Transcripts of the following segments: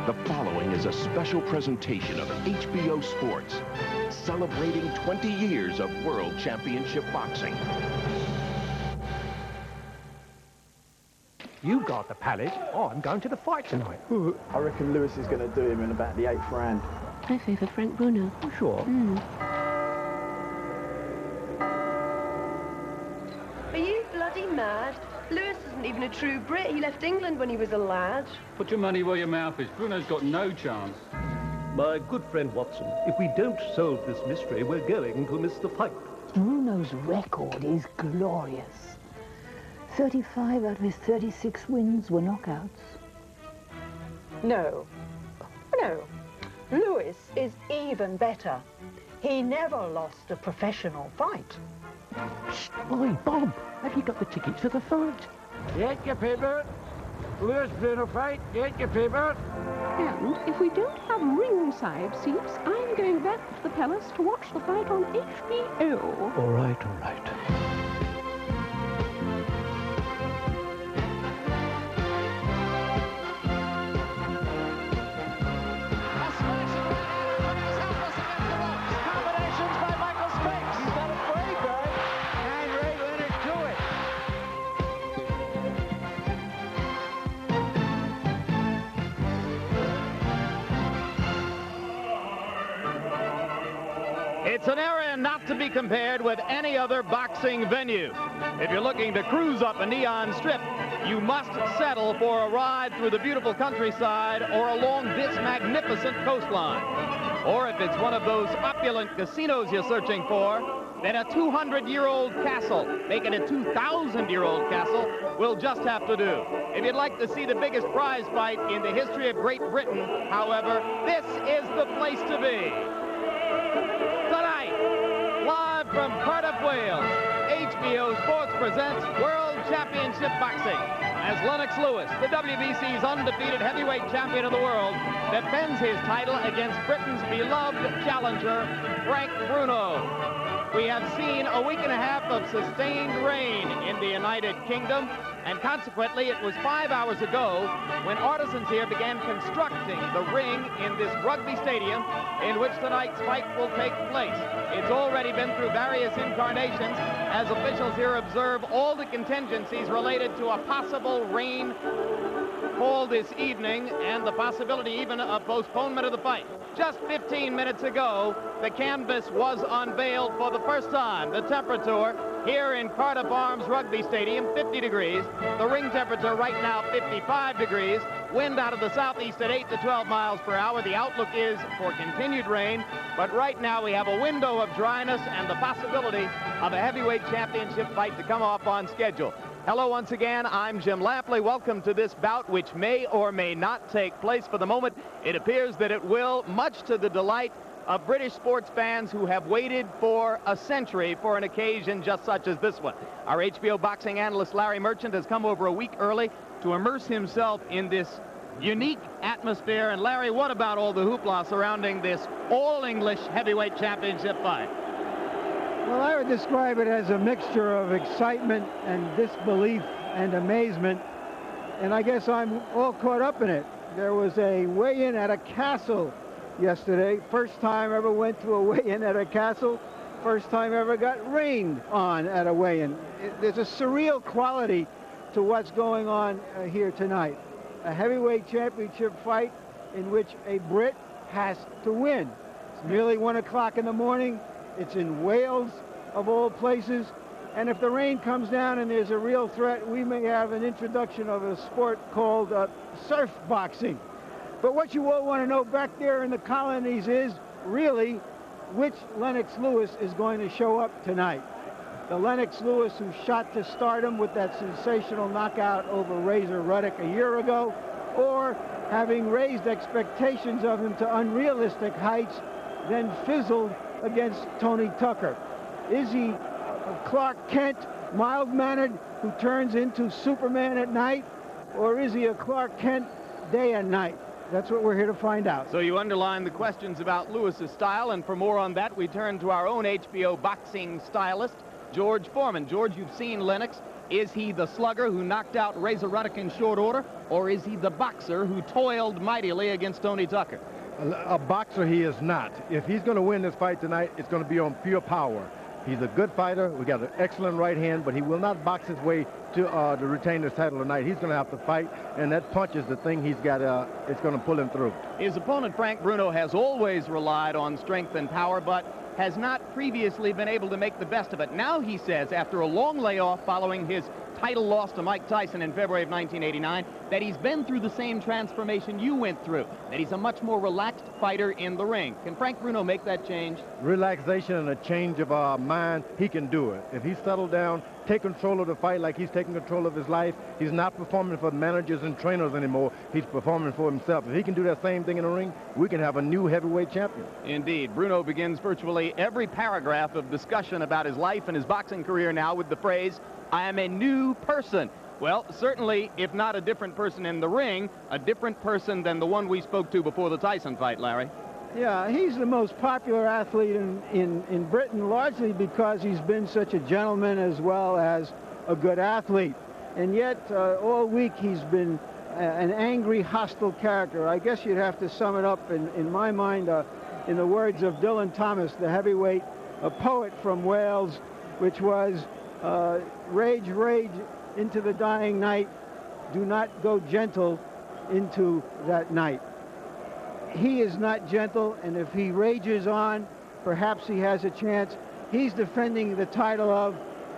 The following is a special presentation of HBO Sports, celebrating 20 years of World Championship Boxing. You guard the palace. Oh, I'm going to the fight tonight. I reckon Lewis is going to do him in about the 8th round. I favour Frank Bruno. Oh, sure. Are you bloody mad? Lewis isn't even a true Brit. He left England when he was a lad. Put your money where your mouth is. Bruno's got no chance. My good friend Watson, if we don't solve this mystery, we're going to miss the fight. Bruno's record is glorious. 35 out of his 36 wins were knockouts. No. Lewis is even better. He never lost a professional fight. Oi, Bob, have you got the tickets for the fight? Get your paper. Lewis Bruno fight. Get your paper. And if we don't have ringside seats, I'm going back to the palace to watch the fight on HBO. All right, all right. It's an area not to be compared with any other boxing venue. If you're looking to cruise up a neon strip, you must settle for a ride through the beautiful countryside or along this magnificent coastline. Or if it's one of those opulent casinos you're searching for, then a 200-year-old castle, making a 2,000-year-old castle, will just have to do. If you'd like to see the biggest prize fight in the history of Great Britain, however, this is the place to be. Tonight, live from Cardiff, Wales, HBO Sports presents World Championship Boxing as Lennox Lewis, the WBC's undefeated heavyweight champion of the world, defends his title against Britain's beloved challenger, Frank Bruno. We have seen a week and a half of sustained rain in the United Kingdom, and consequently it was 5 hours ago when artisans here began constructing the ring in this rugby stadium in which tonight's fight will take place. It's already been through various incarnations as officials here observe all the contingencies related to a possible rain fall this evening and the possibility even of postponement of the fight. Just 15 minutes ago, the canvas was unveiled for the first time. The temperature here in Cardiff Arms Rugby Stadium, 50 degrees. The ring temperature right now, 55 degrees. Wind out of the southeast at 8 to 12 miles per hour. The outlook is for continued rain, but right now we have a window of dryness and the possibility of a heavyweight championship fight to come off on schedule. Hello once again, I'm Jim Lampley. Welcome to this bout which may or may not take place. For the moment, it appears that it will, much to the delight of British sports fans who have waited for a century for an occasion just such as this one. Our HBO boxing analyst Larry Merchant has come over a week early to immerse himself in this unique atmosphere. And Larry, what about all the hoopla surrounding this all-English heavyweight championship fight? Well, I would describe it as a mixture of excitement and disbelief and amazement. And I guess I'm all caught up in it. There was a weigh-in at a castle yesterday. First time ever went to a weigh-in at a castle. First time ever got rained on at a weigh-in. There's a surreal quality to what's going on here tonight. A heavyweight championship fight in which a Brit has to win. It's nearly 1 o'clock in the morning. It's in Wales, of all places. And if the rain comes down and there's a real threat, we may have an introduction of a sport called surf boxing. But what you all want to know back there in the colonies is really which Lennox Lewis is going to show up tonight. The Lennox Lewis who shot to stardom with that sensational knockout over Razor Ruddock a year ago, or having raised expectations of him to unrealistic heights, then fizzled against Tony Tucker. Is he a Clark Kent, mild-mannered, who turns into Superman at night, or is he a Clark Kent day and night? That's what we're here to find out. So you underline the questions about Lewis's style, and for more on that, we turn to our own HBO boxing stylist, George Foreman. George, you've seen Lennox. Is he the slugger who knocked out Razor Ruddock in short order, or is he the boxer who toiled mightily against Tony Tucker? A boxer he is not. If he's going to win this fight tonight, it's going to be on pure power. He's a good fighter. We got an excellent right hand, but he will not box his way to retain this title tonight. He's going to have to fight, and that punch is the thing he's got. It's going to pull him through. His opponent, Frank Bruno, has always relied on strength and power, but has not previously been able to make the best of it. Now he says, after a long layoff following his title loss to Mike Tyson in February of 1989, that he's been through the same transformation you went through, that he's a much more relaxed fighter in the ring. Can Frank Bruno make that change? Relaxation and a change of mind, he can do it. If he's settled down, take control of the fight like he's taking control of his life, he's not performing for managers and trainers anymore. He's performing for himself. If he can do that same thing in the ring, we can have a new heavyweight champion. Indeed. Bruno begins virtually every paragraph of discussion about his life and his boxing career now with the phrase, "I am a new person." Well, certainly, if not a different person in the ring, a different person than the one we spoke to before the Tyson fight, Larry. Yeah, he's the most popular athlete in Britain, largely because he's been such a gentleman as well as a good athlete. And yet, all week he's been an angry, hostile character. I guess you'd have to sum it up, in my mind, in the words of Dylan Thomas, the heavyweight, a poet from Wales, which was, rage, rage into the dying night, do not go gentle into that night. He is not gentle, and if he rages on, perhaps he has a chance. He's defending the title of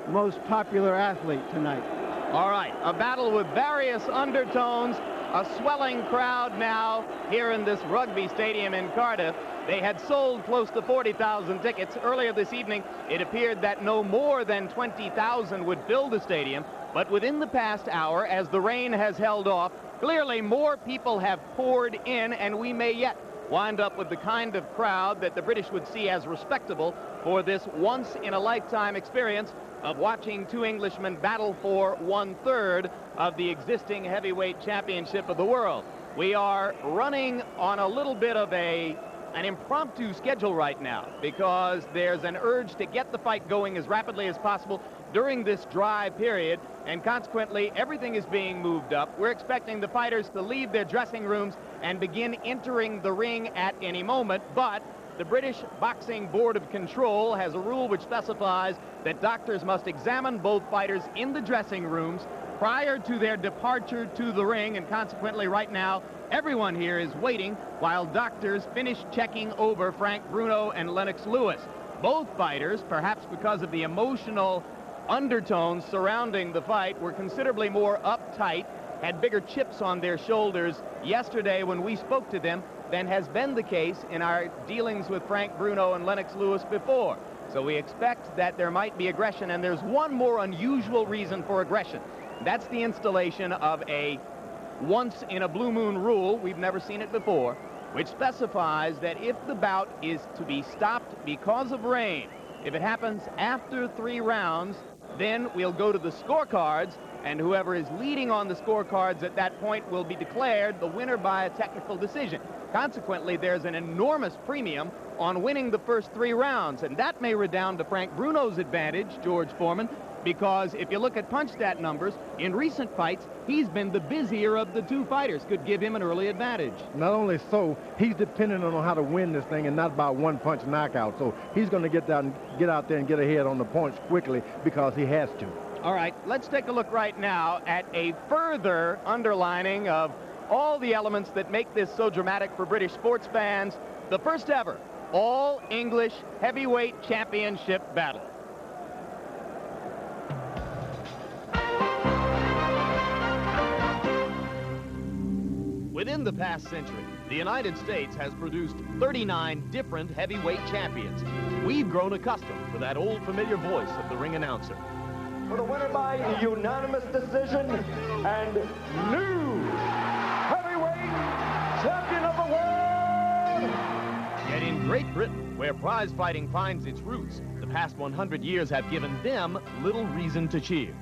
most popular athlete tonight. All right, a battle with various undertones, a swelling crowd now here in this rugby stadium in Cardiff. They had sold close to 40,000 tickets. Earlier this evening, it appeared that no more than 20,000 would fill the stadium. But within the past hour, as the rain has held off, clearly more people have poured in, and we may yet wind up with the kind of crowd that the British would see as respectable for this once-in-a-lifetime experience of watching two Englishmen battle for 1/3 of the existing heavyweight championship of the world. We are running on a little bit of an impromptu schedule right now because there's an urge to get the fight going as rapidly as possible during this dry period, and consequently everything is being moved up. We're expecting the fighters to leave their dressing rooms and begin entering the ring at any moment, but the British Boxing Board of Control has a rule which specifies that doctors must examine both fighters in the dressing rooms prior to their departure to the ring, and consequently right now everyone here is waiting while doctors finish checking over Frank Bruno and Lennox Lewis. Both fighters, perhaps because of the emotional undertones surrounding the fight, were considerably more uptight, had bigger chips on their shoulders yesterday when we spoke to them than has been the case in our dealings with Frank Bruno and Lennox Lewis before. So we expect that there might be aggression, and there's one more unusual reason for aggression. That's the installation of a once-in-a-blue-moon rule, we've never seen it before, which specifies that if the bout is to be stopped because of rain, if it happens after 3 rounds, then we'll go to the scorecards, and whoever is leading on the scorecards at that point will be declared the winner by a technical decision. Consequently, there's an enormous premium on winning the first 3 rounds, and that may redound to Frank Bruno's advantage, George Foreman, because if you look at punch stat numbers, in recent fights, he's been the busier of the two fighters, could give him an early advantage. Not only so, he's dependent on how to win this thing and not by one-punch knockout. So he's going to get out there and get ahead on the points quickly because he has to. All right, let's take a look right now at a further underlining of all the elements that make this so dramatic for British sports fans. The first ever all-English heavyweight championship battle. Within the past century, the United States has produced 39 different heavyweight champions. We've grown accustomed to that old familiar voice of the ring announcer. For the winner by unanimous decision and new heavyweight champion of the world! Yet in Great Britain, where prize fighting finds its roots, the past 100 years have given them little reason to cheer.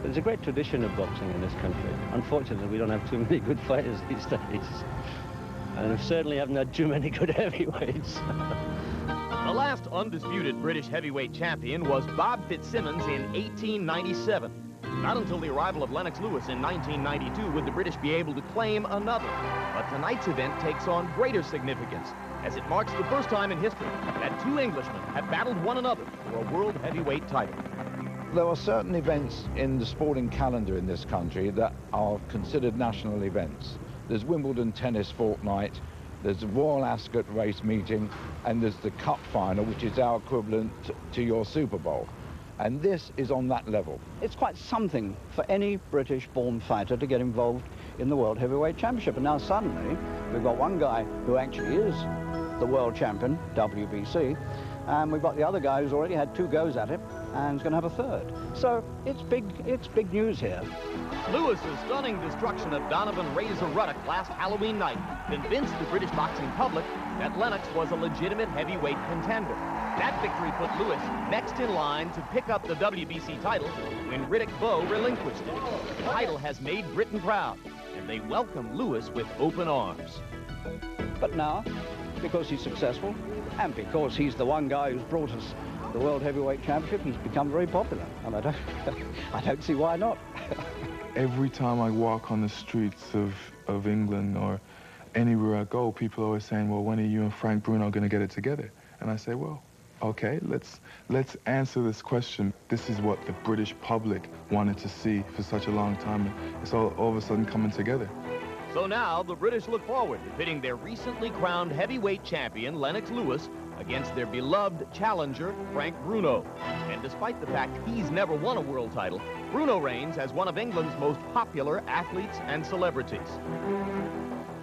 There's a great tradition of boxing in this country. Unfortunately, we don't have too many good fighters these days. And we certainly haven't had too many good heavyweights. The last undisputed British heavyweight champion was Bob Fitzsimmons in 1897. Not until the arrival of Lennox Lewis in 1992 would the British be able to claim another. But tonight's event takes on greater significance, as it marks the first time in history that two Englishmen have battled one another for a world heavyweight title. There are certain events in the sporting calendar in this country that are considered national events. There's Wimbledon Tennis Fortnight, there's the Royal Ascot race meeting, and there's the Cup final, which is our equivalent to your Super Bowl. And this is on that level. It's quite something for any British-born fighter to get involved in the World Heavyweight Championship. And now suddenly, we've got one guy who actually is the world champion, WBC, and we've got the other guy who's already had 2 goes at it and is going to have a third. So it's big news here. Lewis's stunning destruction of Donovan Razor Ruddock last Halloween night convinced the British boxing public that Lennox was a legitimate heavyweight contender. That victory put Lewis next in line to pick up the WBC title when Riddick Bowe relinquished it. The title has made Britain proud, and they welcome Lewis with open arms. But now, because he's successful, and because he's the one guy who's brought us the World Heavyweight Championship, he's become very popular, and I don't see why not. Every time I walk on the streets of England or anywhere I go, people are always saying, well, when are you and Frank Bruno going to get it together? And I say, well, okay, let's answer this question. This is what the British public wanted to see for such a long time. It's all of a sudden coming together. So now the British look forward to pitting their recently crowned heavyweight champion, Lennox Lewis, against their beloved challenger, Frank Bruno. And despite the fact he's never won a world title, Bruno reigns as one of England's most popular athletes and celebrities.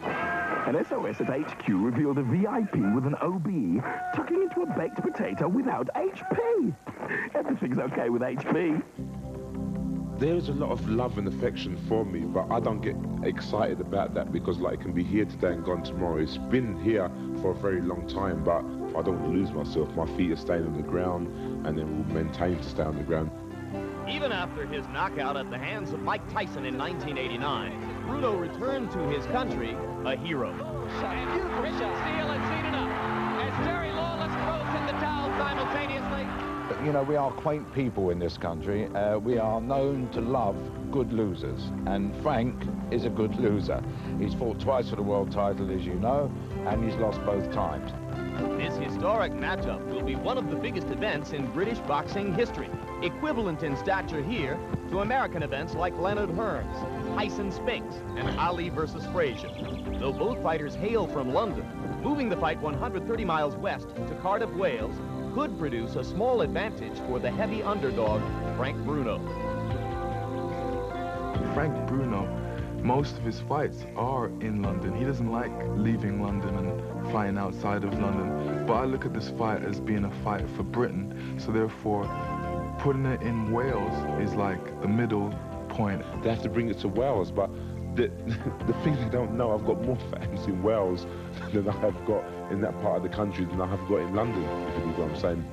An SOS at HQ revealed a VIP with an OB tucking into a baked potato without HP. Everything's okay with HP. There's a lot of love and affection for me, but I don't get excited about that because, like, it can be here today and gone tomorrow. It's been here for a very long time, but I don't want to lose myself. My feet are staying on the ground, and then we'll maintain to stay on the ground. Even after his knockout at the hands of Mike Tyson in 1989, Bruno returned to his country a hero. And Richard Steele has seen enough as Jerry Lawless throws in the towel simultaneously. You know, we are quaint people in this country. We are known to love good losers, and Frank is a good loser. He's fought twice for the world title, as you know, and he's lost both times. This historic matchup will be one of the biggest events in British boxing history, equivalent in stature here to American events like Leonard Hearns, Tyson Spinks, and Ali versus Frazier. Though both fighters hail from London, moving the fight 130 miles west to Cardiff, Wales, could produce a small advantage for the heavy underdog, Frank Bruno. Frank Bruno, most of his fights are in London. He doesn't like leaving London and flying outside of London. But I look at this fight as being a fight for Britain. So therefore, putting it in Wales is like the middle point. They have to bring it to Wales, but the thing they don't know, I've got more fans in Wales than I have got in that part of the country than I have got in London, if you know what I'm saying.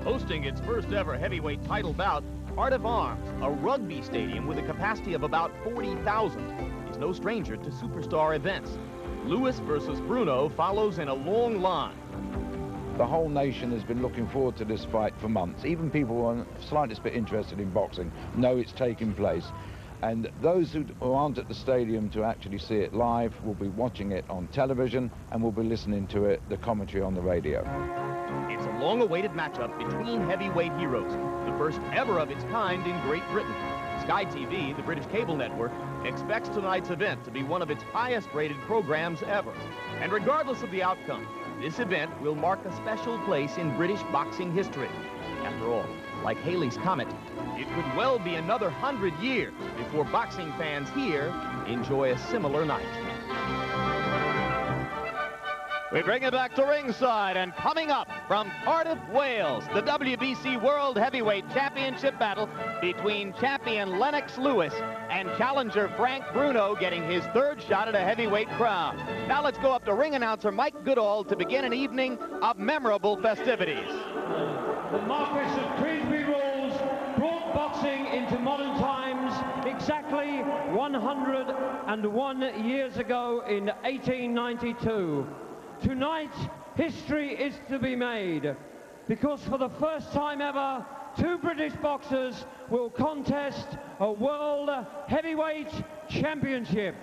Hosting its first ever heavyweight title bout, Cardiff Arms, a rugby stadium with a capacity of about 40,000, is no stranger to superstar events. Lewis versus Bruno follows in a long line. The whole nation has been looking forward to this fight for months. Even people who are slightest bit interested in boxing know it's taking place. And those who aren't at the stadium to actually see it live will be watching it on television and will be listening to it, the commentary on the radio. It's a long-awaited matchup between heavyweight heroes, the first ever of its kind in Great Britain. Sky TV, the British cable network, expects tonight's event to be one of its highest-rated programs ever. And regardless of the outcome, this event will mark a special place in British boxing history. After all, like Halley's Comet, it could well be another 100 years before boxing fans here enjoy a similar night. We bring it back to ringside, and coming up from Cardiff, Wales, the WBC World Heavyweight Championship battle between champion Lennox Lewis and challenger Frank Bruno getting his third shot at a heavyweight crown. Now let's go up to ring announcer Mike Goodall to begin an evening of memorable festivities. The Marquis of Queensberry rules brought boxing into modern times exactly 101 years ago in 1892. Tonight, history is to be made, because for the first time ever, two British boxers will contest a World Heavyweight Championship.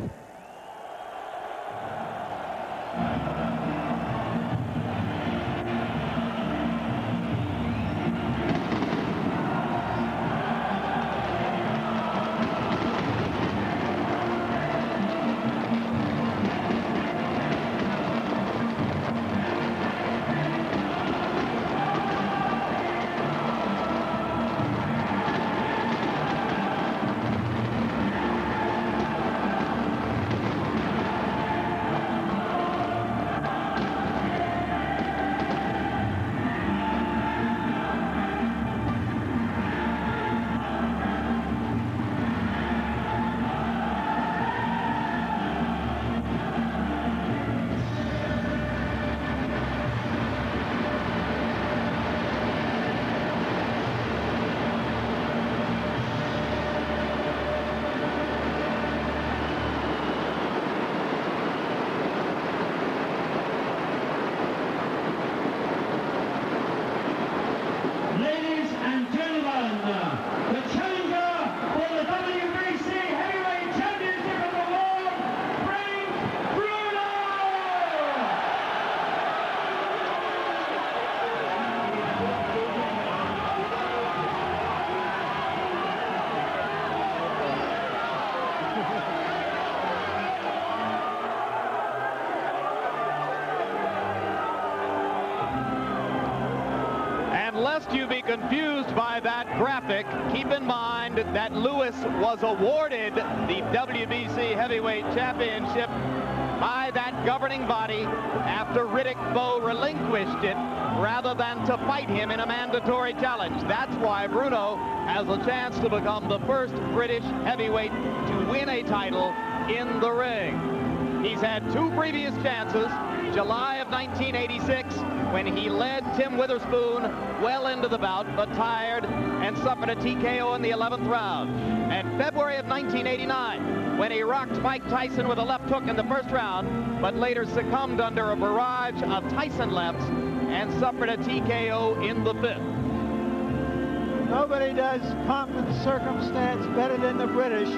Lest you be confused by that graphic, keep in mind that Lewis was awarded the WBC Heavyweight Championship by that governing body after Riddick Bowe relinquished it rather than to fight him in a mandatory challenge. That's why Bruno has a chance to become the first British heavyweight to win a title in the ring. He's had two previous chances, July of 1986, when he led Tim Witherspoon well into the bout, but tired and suffered a TKO in the 11th round. And February of 1989, when he rocked Mike Tyson with a left hook in the first round, but later succumbed under a barrage of Tyson lefts and suffered a TKO in the 5th. Nobody does pomp and circumstance better than the British.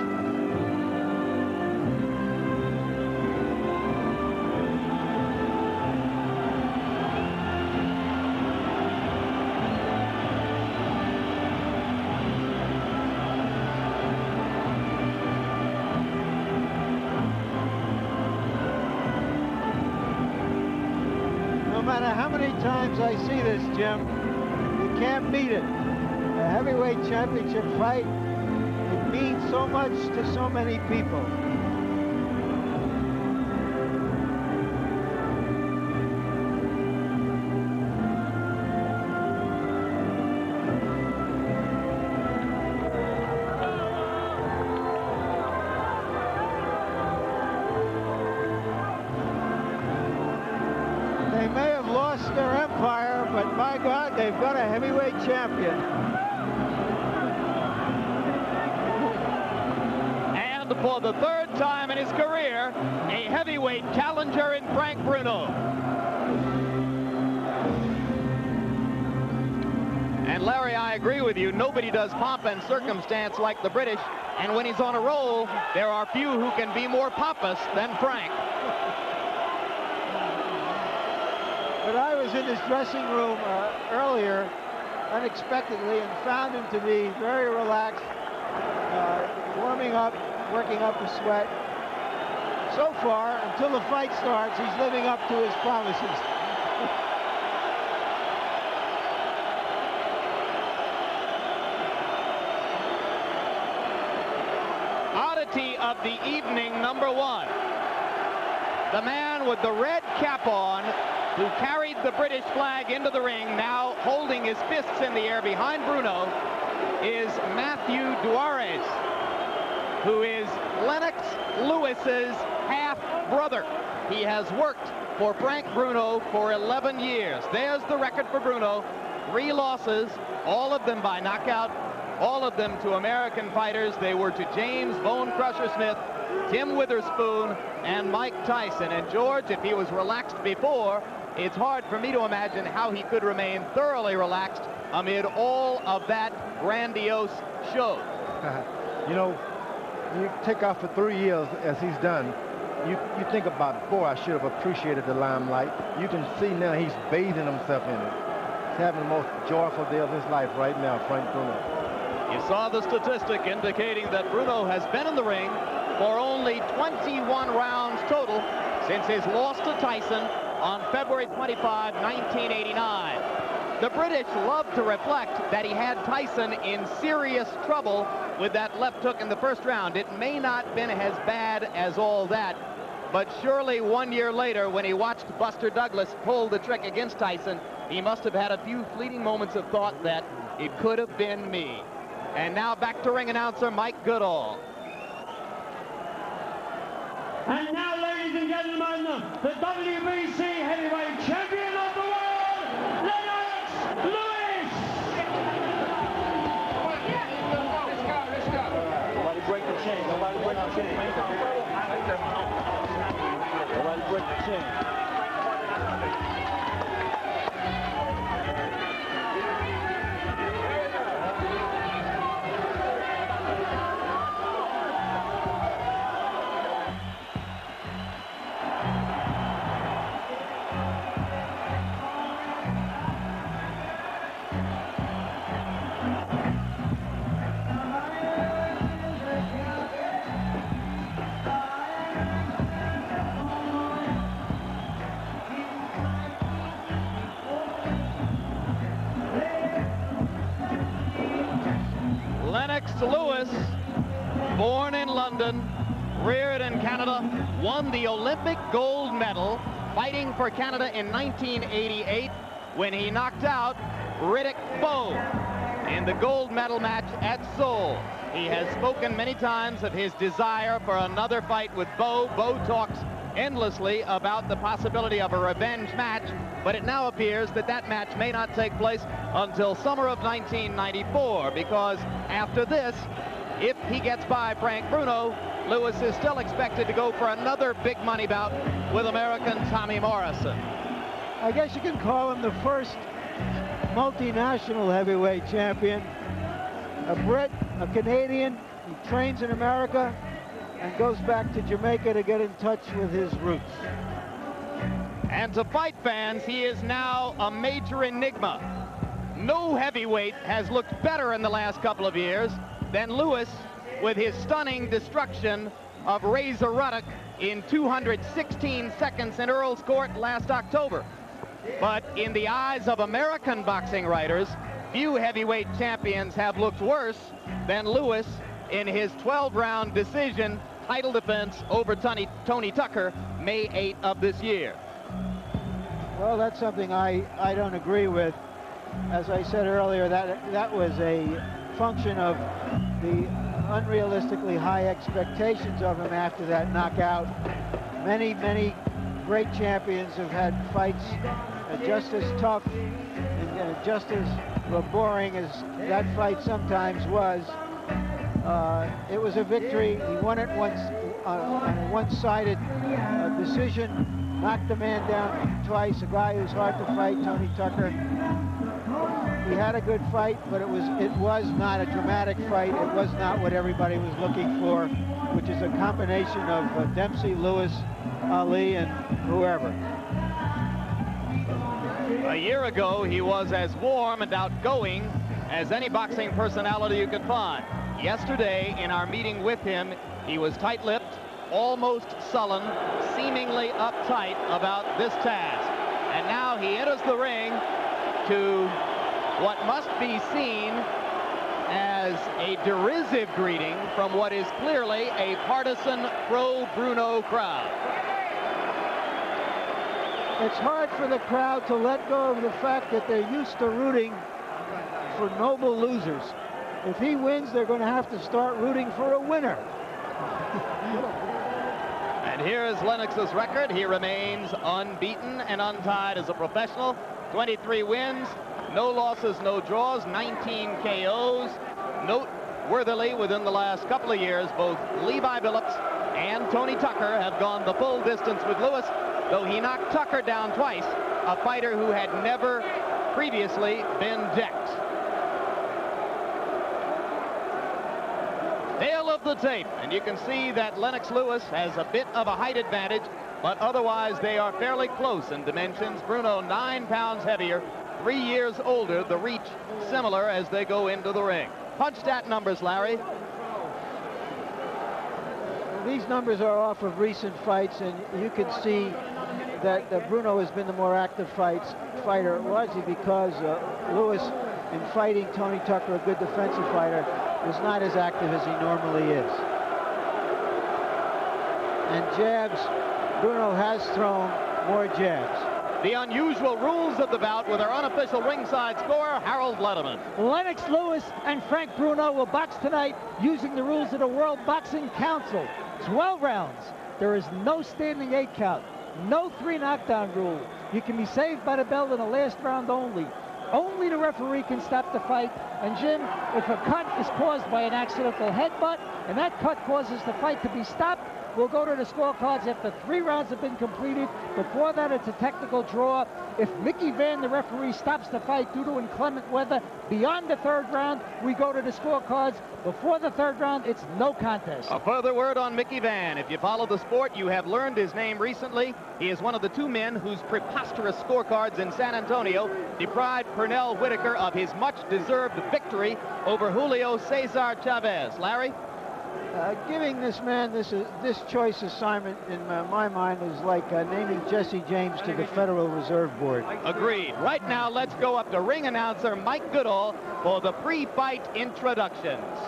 No matter how many times I see this, Jim, you can't beat it. A heavyweight championship fight, it means so much to so many people. They may have lost their empire, but by God, they've got a heavyweight champion. And for the third time in his career, a heavyweight challenger in Frank Bruno. And Larry, I agree with you. Nobody does pomp and circumstance like the British. And when he's on a roll, there are few who can be more pompous than Frank. But I was in his dressing room earlier, unexpectedly, and found him to be very relaxed, warming up, working up a sweat. So far, until the fight starts, he's living up to his promises. Oddity of the evening, number one. The man with the red cap on, who carried the British flag into the ring, now holding his fists in the air behind Bruno, is Matthew Duarez, who is Lennox Lewis's half-brother. He has worked for Frank Bruno for 11 years. There's the record for Bruno. 3 losses, all of them by knockout, all of them to American fighters. They were to James Bone Crusher Smith, Tim Witherspoon, and Mike Tyson. And George, if he was relaxed before, it's hard for me to imagine how he could remain thoroughly relaxed amid all of that grandiose show. You know, you take off for 3 years as he's done. You think about, boy, I should have appreciated the limelight. You can see now he's bathing himself in it. He's having the most joyful day of his life right now, Frank Bruno. You saw the statistic indicating that Bruno has been in the ring for only 21 rounds total since his loss to Tyson on February 25, 1989. The British love to reflect that he had Tyson in serious trouble with that left hook in the first round. It may not have been as bad as all that, but surely 1 year later, when he watched Buster Douglas pull the trick against Tyson, he must have had a few fleeting moments of thought that it could have been me. And now back to ring announcer Mike Goodall. And now, ladies and gentlemen, the WBC heavyweight champion of the world, Lennox Lewis! Let's go. Nobody break the chain. Nobody break the chain. Nobody break the chain. Lennox Lewis, born in London, reared in Canada, won the Olympic gold medal fighting for Canada in 1988 when he knocked out Riddick Bowe in the gold medal match at Seoul. He has spoken many times of his desire for another fight with Bowe. Bowe talks endlessly about the possibility of a revenge match, but it now appears that that match may not take place until summer of 1994, because after this, if he gets by Frank Bruno, Lewis is still expected to go for another big money bout with American Tommy Morrison. I guess you can call him the first multinational heavyweight champion. A Brit, a Canadian, he trains in America and goes back to Jamaica to get in touch with his roots. And to fight fans, he is now a major enigma. No heavyweight has looked better in the last couple of years than Lewis, with his stunning destruction of Razor Ruddock in 216 seconds in Earl's Court last October. But in the eyes of American boxing writers, few heavyweight champions have looked worse than Lewis in his 12-round decision title defense over Tony Tucker May 8 of this year. Well, that's something I don't agree with. As I said earlier, that was a function of the unrealistically high expectations of him after that knockout. Many great champions have had fights just as tough and just as boring as that fight sometimes was. It was a victory. He won it once on a one-sided decision, knocked the man down twice, a guy who's hard to fight, Tony Tucker. He had a good fight, but it was not a dramatic fight. It was not what everybody was looking for, which is a combination of Dempsey, Lewis, Ali, and whoever. A year ago, he was as warm and outgoing as any boxing personality you could find. Yesterday, in our meeting with him, he was tight-lipped, almost sullen, seemingly uptight about this task. And now he enters the ring to what must be seen as a derisive greeting from what is clearly a partisan pro-Bruno crowd. It's hard for the crowd to let go of the fact that they're used to rooting for noble losers. If he wins, they're going to have to start rooting for a winner. And here is Lennox's record. He remains unbeaten and untied as a professional. 23 wins, no losses, no draws, 19 KOs. Noteworthily, within the last couple of years, both Levi Billups and Tony Tucker have gone the full distance with Lewis. Though he knocked Tucker down twice, a fighter who had never previously been decked. Tail of the tape, and you can see that Lennox Lewis has a bit of a height advantage, but otherwise they are fairly close in dimensions. Bruno 9 pounds heavier, 3 years older, the reach similar as they go into the ring. Punch stat numbers, Larry. These numbers are off of recent fights, and you can see that Bruno has been the more active fighter, largely because Lewis, in fighting Tony Tucker, a good defensive fighter, is not as active as he normally is. And jabs, Bruno has thrown more jabs. The unusual rules of the bout with our unofficial ringside scorer, Harold Letterman. Lennox Lewis and Frank Bruno will box tonight using the rules of the World Boxing Council. 12 rounds. There is no standing 8 count. No 3 knockdown rule. You can be saved by the bell in the last round only. Only the referee can stop the fight. And Jim, if a cut is caused by an accidental headbutt, and that cut causes the fight to be stopped, we'll go to the scorecards after 3 rounds have been completed. Before that, it's a technical draw. If Mickey Van, the referee, stops the fight due to inclement weather beyond the 3rd round, we go to the scorecards. Before the 3rd round, it's no contest. A further word on Mickey Van. If you follow the sport, you have learned his name recently. He is one of the 2 men whose preposterous scorecards in San Antonio deprived Pernell Whitaker of his much-deserved victory over Julio Cesar Chavez. Larry? Giving this man this choice assignment, in my mind, is like naming Jesse James to the Federal Reserve Board. Agreed. Right now, let's go up to ring announcer Mike Goodall for the pre-fight introductions.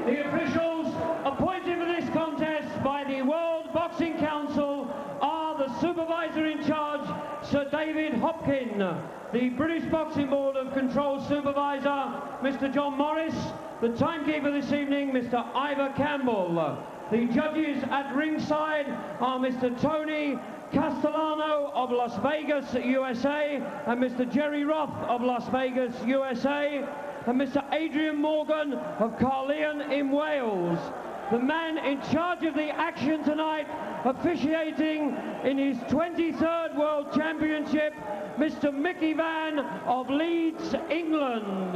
The officials appointed for this contest by the World Boxing Council are the supervisor in charge, Sir David Hopkin, the British Boxing Board of Control supervisor, Mr. John Morris, the timekeeper this evening, Mr. Ivor Campbell. The judges at ringside are Mr. Tony Castellano of Las Vegas, USA, and Mr. Jerry Roth of Las Vegas, USA, and Mr. Adrian Morgan of Caerleon in Wales. The man in charge of the action tonight, officiating in his 23rd World Championship, Mr. Mickey Van of Leeds, England.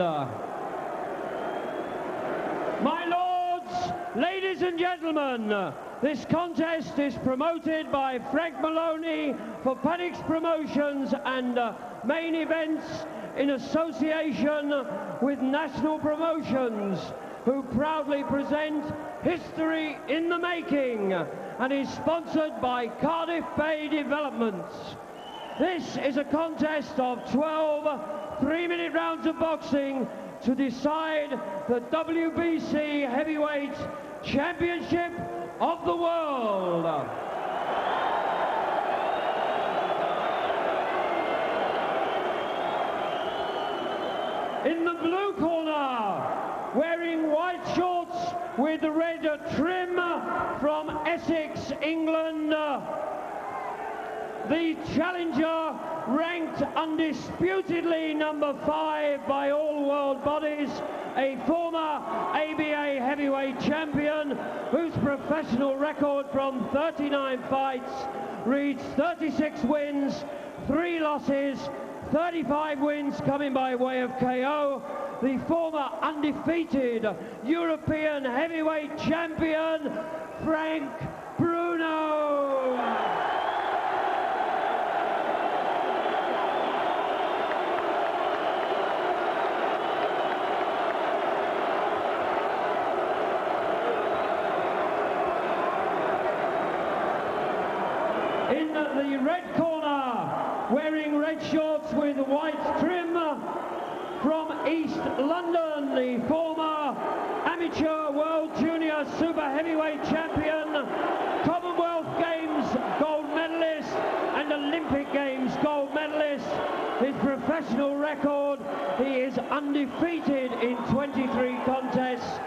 My lords, ladies and gentlemen, this contest is promoted by Frank Maloney for Paddocks Promotions and Main Events in association with National Promotions, who proudly present History in the Making, and is sponsored by Cardiff Bay Developments. This is a contest of 12 3-minute rounds of boxing to decide the WBC Heavyweight Championship of the world. In the blue corner, wearing white shorts with the red trim from Essex, England, the challenger, ranked undisputedly number 5 by all world bodies, a former ABA heavyweight champion whose professional record from 39 fights reads 36 wins, 3 losses, 35 wins coming by way of KO, the former undefeated European heavyweight champion, Frank Bruno. In the red corner, wearing red shorts with white trim, from East London, the former amateur world junior super heavyweight champion, Commonwealth Games gold medalist and Olympic Games gold medalist. His professional record, he is undefeated in 23 contests,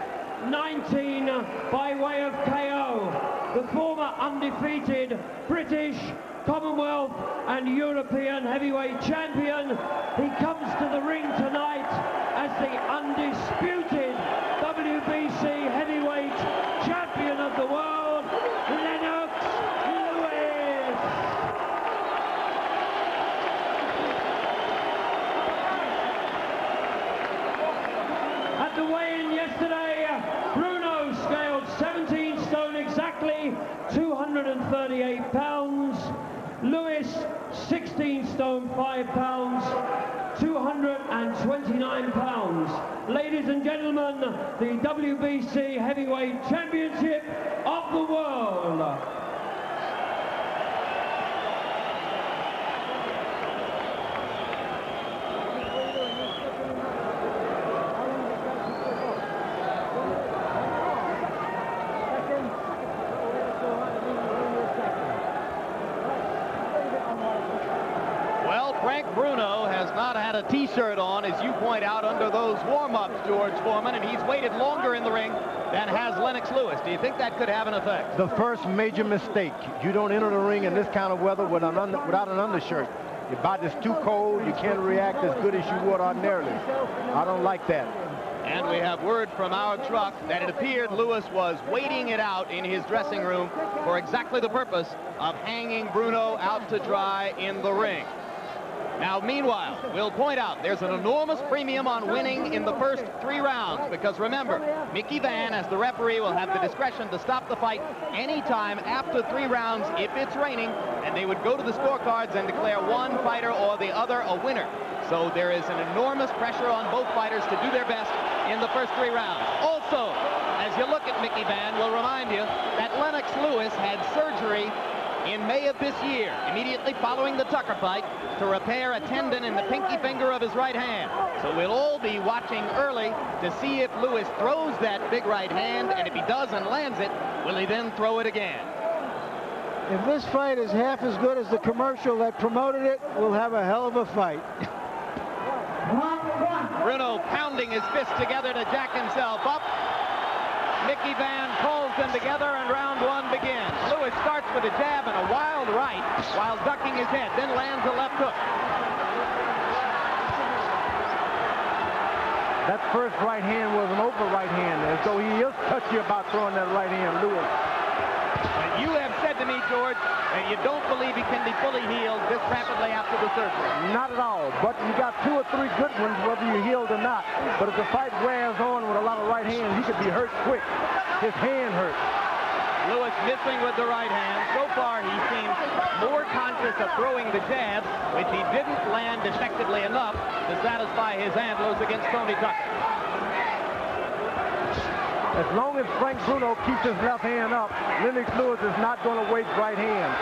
19 by way of KO. The former undefeated British, Commonwealth and European heavyweight champion. He comes to the ring tonight as the undisputed WBC heavyweight champion of the world, Lennox Lewis. 138 pounds. Lewis, 16 stone 5 pounds, 229 pounds. Ladies and gentlemen, the WBC Heavyweight Championship of the world. Frank Bruno has not had a T-shirt on, as you point out, under those warm-ups, George Foreman, and he's waited longer in the ring than has Lennox Lewis. Do you think that could have an effect? The first major mistake. You don't enter the ring in this kind of weather without an undershirt. Your body's too cold. You can't react as good as you would ordinarily. I don't like that. And we have word from our truck that it appeared Lewis was waiting it out in his dressing room for exactly the purpose of hanging Bruno out to dry in the ring. Now, meanwhile, we'll point out there's an enormous premium on winning in the first 3 rounds because, remember, Mickey Van, as the referee, will have the discretion to stop the fight anytime after 3 rounds if it's raining, and they would go to the scorecards and declare one fighter or the other a winner. So there is an enormous pressure on both fighters to do their best in the first 3 rounds. Also, as you look at Mickey Van, we'll remind you that Lennox Lewis had surgery in May of this year, immediately following the Tucker fight, to repair a tendon in the pinky finger of his right hand. So we'll all be watching early to see if Lewis throws that big right hand, and if he does and lands it, will he then throw it again? If this fight is half as good as the commercial that promoted it, we'll have a hell of a fight. Bruno pounding his fists together to jack himself up. Mickey Van pulls them together, and round 1 begins. Lewis starts with a jab and a wild right while ducking his head, then lands a left hook. That first right hand was an over right hand, as though he is touchy about throwing that right hand, Lewis. And you have said to me, George, that you don't believe he can be fully healed this rapidly after the surgery. Not at all, but you got 2 or 3 good ones, whether you're healed or not. But if the fight wears on with a lot of right hands, he could be hurt quick. His hand hurts. Lewis missing with the right hand. So far, he seems more conscious of throwing the jab, which he didn't land effectively enough to satisfy his handlers against Tony Tucker. As long as Frank Bruno keeps his left hand up, Lennox Lewis is not going to waste right hand.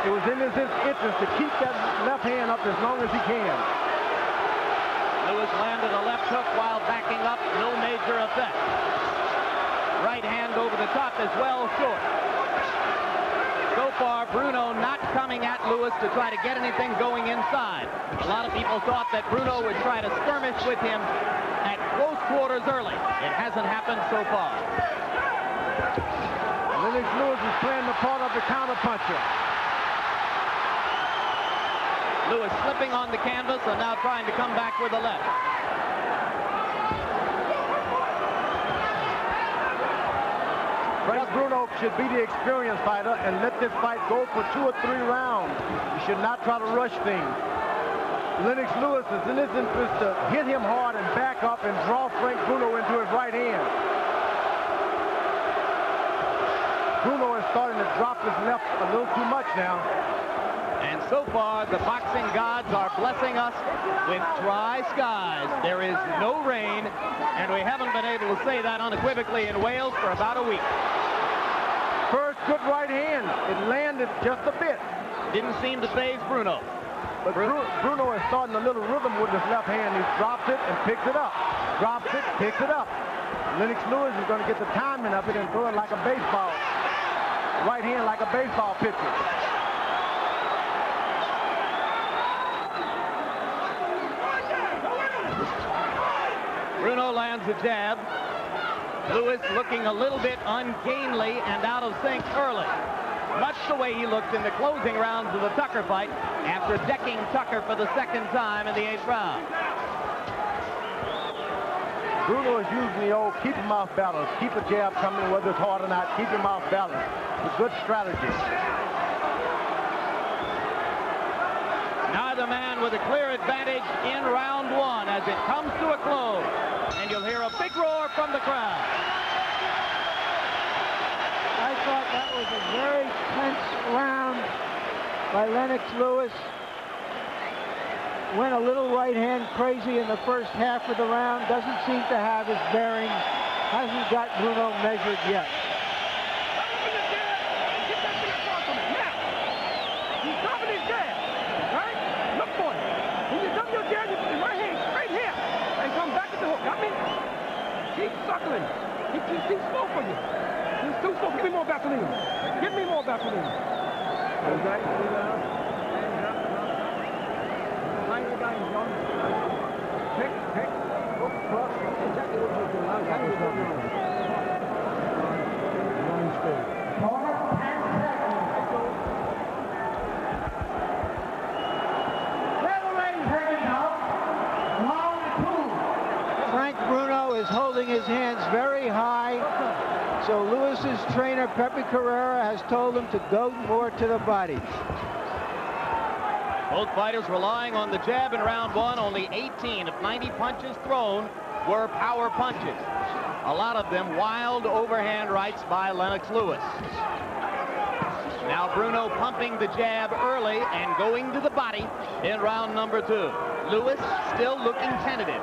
It was in his interest to keep that left hand up as long as he can. Lewis landed a left hook while backing up, no major effect. Right hand over the top is well short. So far, Bruno not coming at Lewis to try to get anything going inside. A lot of people thought that Bruno would try to skirmish with him at close quarters early. It hasn't happened so far. Lennox Lewis is playing the part of the counterpuncher. Lewis slipping on the canvas and now trying to come back with a left. Frank Bruno should be the experienced fighter and let this fight go for 2 or 3 rounds. You should not try to rush things. Lennox Lewis is in his interest to hit him hard and back up and draw Frank Bruno into his right hand. Bruno is starting to drop his left a little too much now. And so far, the boxing gods are blessing us with dry skies. There is no rain, and we haven't been able to say that unequivocally in Wales for about a week. First good right hand. It landed just a bit. Didn't seem to phase Bruno. But Bruno is starting a little rhythm with his left hand. He drops it and picks it up. Drops it, picks it up. Lennox Lewis is going to get the timing of it and throw it like a baseball. Right hand like a baseball pitcher. Bruno lands a jab. Lewis looking a little bit ungainly and out of sync early. Much the way he looked in the closing rounds of the Tucker fight after decking Tucker for the 2nd time in the 8th round. Bruno is using the old keep him off balance. Keep a jab coming whether it's hard or not. Keep him off balance. It's a good strategy. Neither man with a clear advantage in round 1 as it comes to a close. And you'll hear a big roar from the crowd. I thought that was a very tense by Lennox Lewis. Went a little right hand crazy in the first half of the round. Doesn't seem to have his bearings. Hasn't got Bruno measured yet. Keep suckling. He's too slow for you. He's too slow. Give me more Vaseline. Give me more Vaseline. Okay. Play the game, John. Pick. Look, cross. That's exactly what you're doing. Okay, we're doing it. Line speed. Frank Bruno is holding his hands very high, so Lewis's trainer, Pepe Carrera, has told him to go more to the body. Both fighters relying on the jab in round one. Only 18 of 90 punches thrown were power punches. A lot of them wild overhand rights by Lennox Lewis. Now Bruno pumping the jab early and going to the body in round number two. Lewis still looking tentative.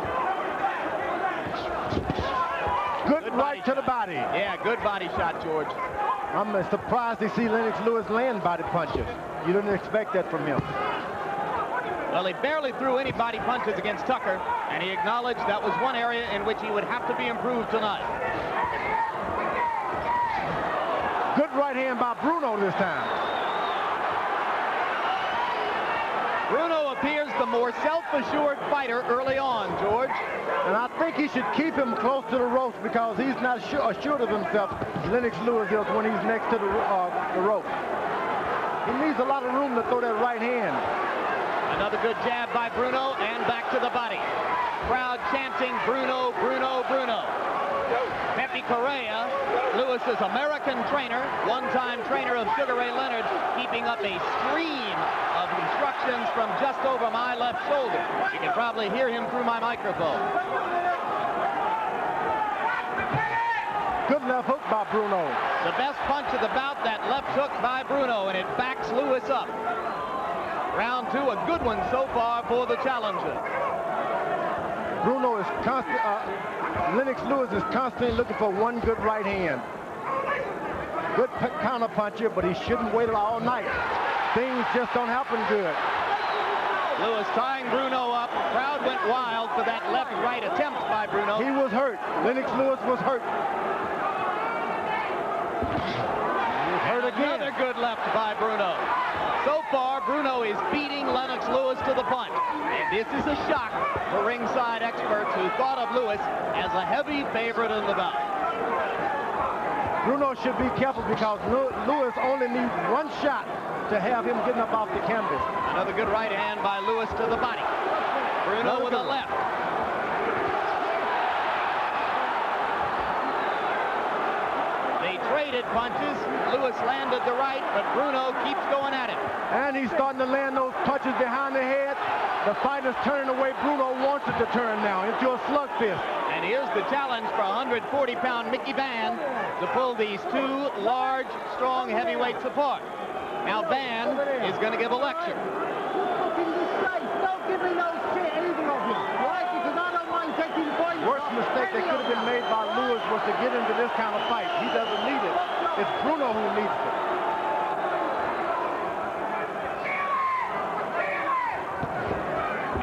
Good right to the body. Yeah, good body shot, George. I'm surprised to see Lennox Lewis land body punches. You didn't expect that from him. Well, he barely threw any body punches against Tucker, and he acknowledged that was one area in which he would have to be improved tonight. Good right hand by Bruno this time. Bruno appears the more self-assured fighter early on, George. And I think he should keep him close to the ropes because he's not assured of himself, Lennox Lewis is, when he's next to the rope. He needs a lot of room to throw that right hand. Another good jab by Bruno, and back to the body. Crowd chanting, Bruno, Bruno, Bruno. Pepe Correa, Lewis's American trainer, one-time trainer of Sugar Ray Leonard, keeping up a stream of instructions from just over my left shoulder. You can probably hear him through my microphone. Good left hook by Bruno. The best punch of the bout, that left hook by Bruno, and it backs Lewis up. Round two, a good one so far for the challenger. Bruno is constant. Lennox Lewis is constantly looking for one good right hand. Good counter puncher, but he shouldn't wait all night. Things just don't happen good. Lewis tying Bruno up. Crowd went wild for that left-right attempt by Bruno. He was hurt. Lennox Lewis was hurt. Hurt again. Another good left by Bruno. So far, Bruno is beating Lennox Lewis to the punch. And this is a shock for ringside experts who thought of Lewis as a heavy favorite in the bout. Bruno should be careful because Lewis only needs one shot to have him getting up off the canvas. Another good right hand by Lewis to the body. Bruno with a left. They traded punches. Lewis landed the right, but Bruno keeps going at him. And he's starting to land those punches behind the head. The fighter's turning away. Bruno wants it to turn now into a slugfest. And here's the challenge for 140-pound Mickey Van to pull these two large, strong heavyweights apart. Now Van is going to give a lecture. Don't give me no shit, either of you, right? Because I don't mind taking points. Worst mistake that could have been made by Lewis was to get into this kind of fight. He doesn't need it. It's Bruno who needs it.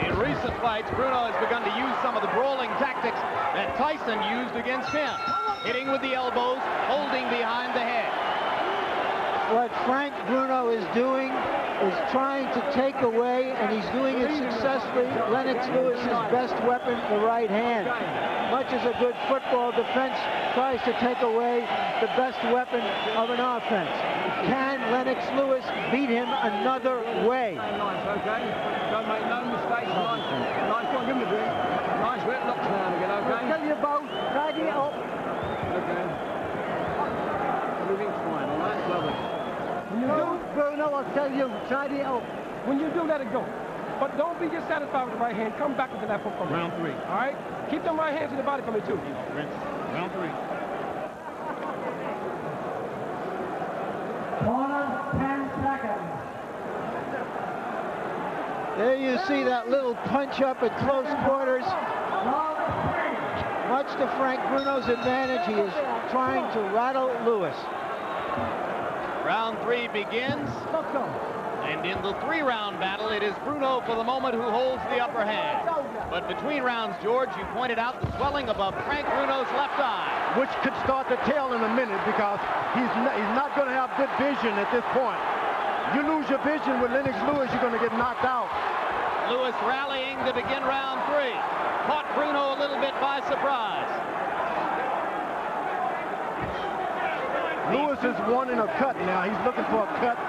In recent fights, Bruno has begun to use some of the brawling tactics that Tyson used against him. Hitting with the elbows, holding behind the head. What Frank Bruno is doing is trying to take away, and he's doing it successfully, Lennox Lewis's best weapon, the right hand. Much as a good football defense tries to take away the best weapon of an offense. Can Lennox Lewis beat him another way? Nice, okay? Don't make no mistakes. Nice. Nice one, give him a drink. Nice wet knocks now and again, okay? I'll tell you both, tidy it up. Okay. Everything's fine, all right? Lovely. When you do, Bruno, I'll tell you, tidy it up. When you do, let it go. But don't be just satisfied with the right hand. Come back with the left hook from round three, all right? Keep them right hands in the body for me, too. Round three. Corner, 10 seconds. There you see that little punch up at close quarters. Much to Frank Bruno's advantage, he is trying to rattle Lewis. Round 3 begins. And in the 3-round battle, it is Bruno for the moment who holds the upper hand. But between rounds, George, you pointed out the swelling above Frank Bruno's left eye. Which could start to tell in a minute because he's not going to have good vision at this point. You lose your vision with Lennox Lewis, you're going to get knocked out. Lewis rallying to begin round 3. Caught Bruno a little bit by surprise. Lewis is wanting a cut now. He's looking for a cut.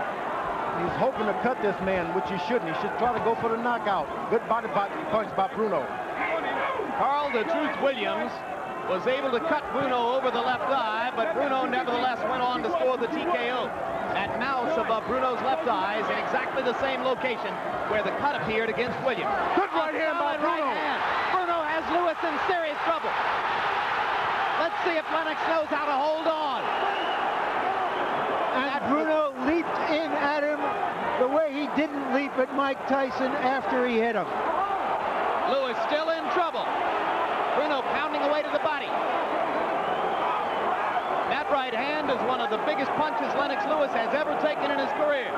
He's hoping to cut this man, which he shouldn't. He should try to go for the knockout. Good body punch by Bruno. Carl "The Truth" Williams was able to cut Bruno over the left eye, but Bruno nevertheless went on to score the TKO. That mouse above Bruno's left eye is in exactly the same location where the cut appeared against Williams. Good right hand by Bruno. Right hand. Bruno has Lewis in serious trouble. Let's see if Lennox knows how to hold on. And Bruno leaped in at him the way he didn't leap at Mike Tyson after he hit him. Lewis still in trouble. Bruno pounding away to the body. That right hand is one of the biggest punches Lennox Lewis has ever taken in his career.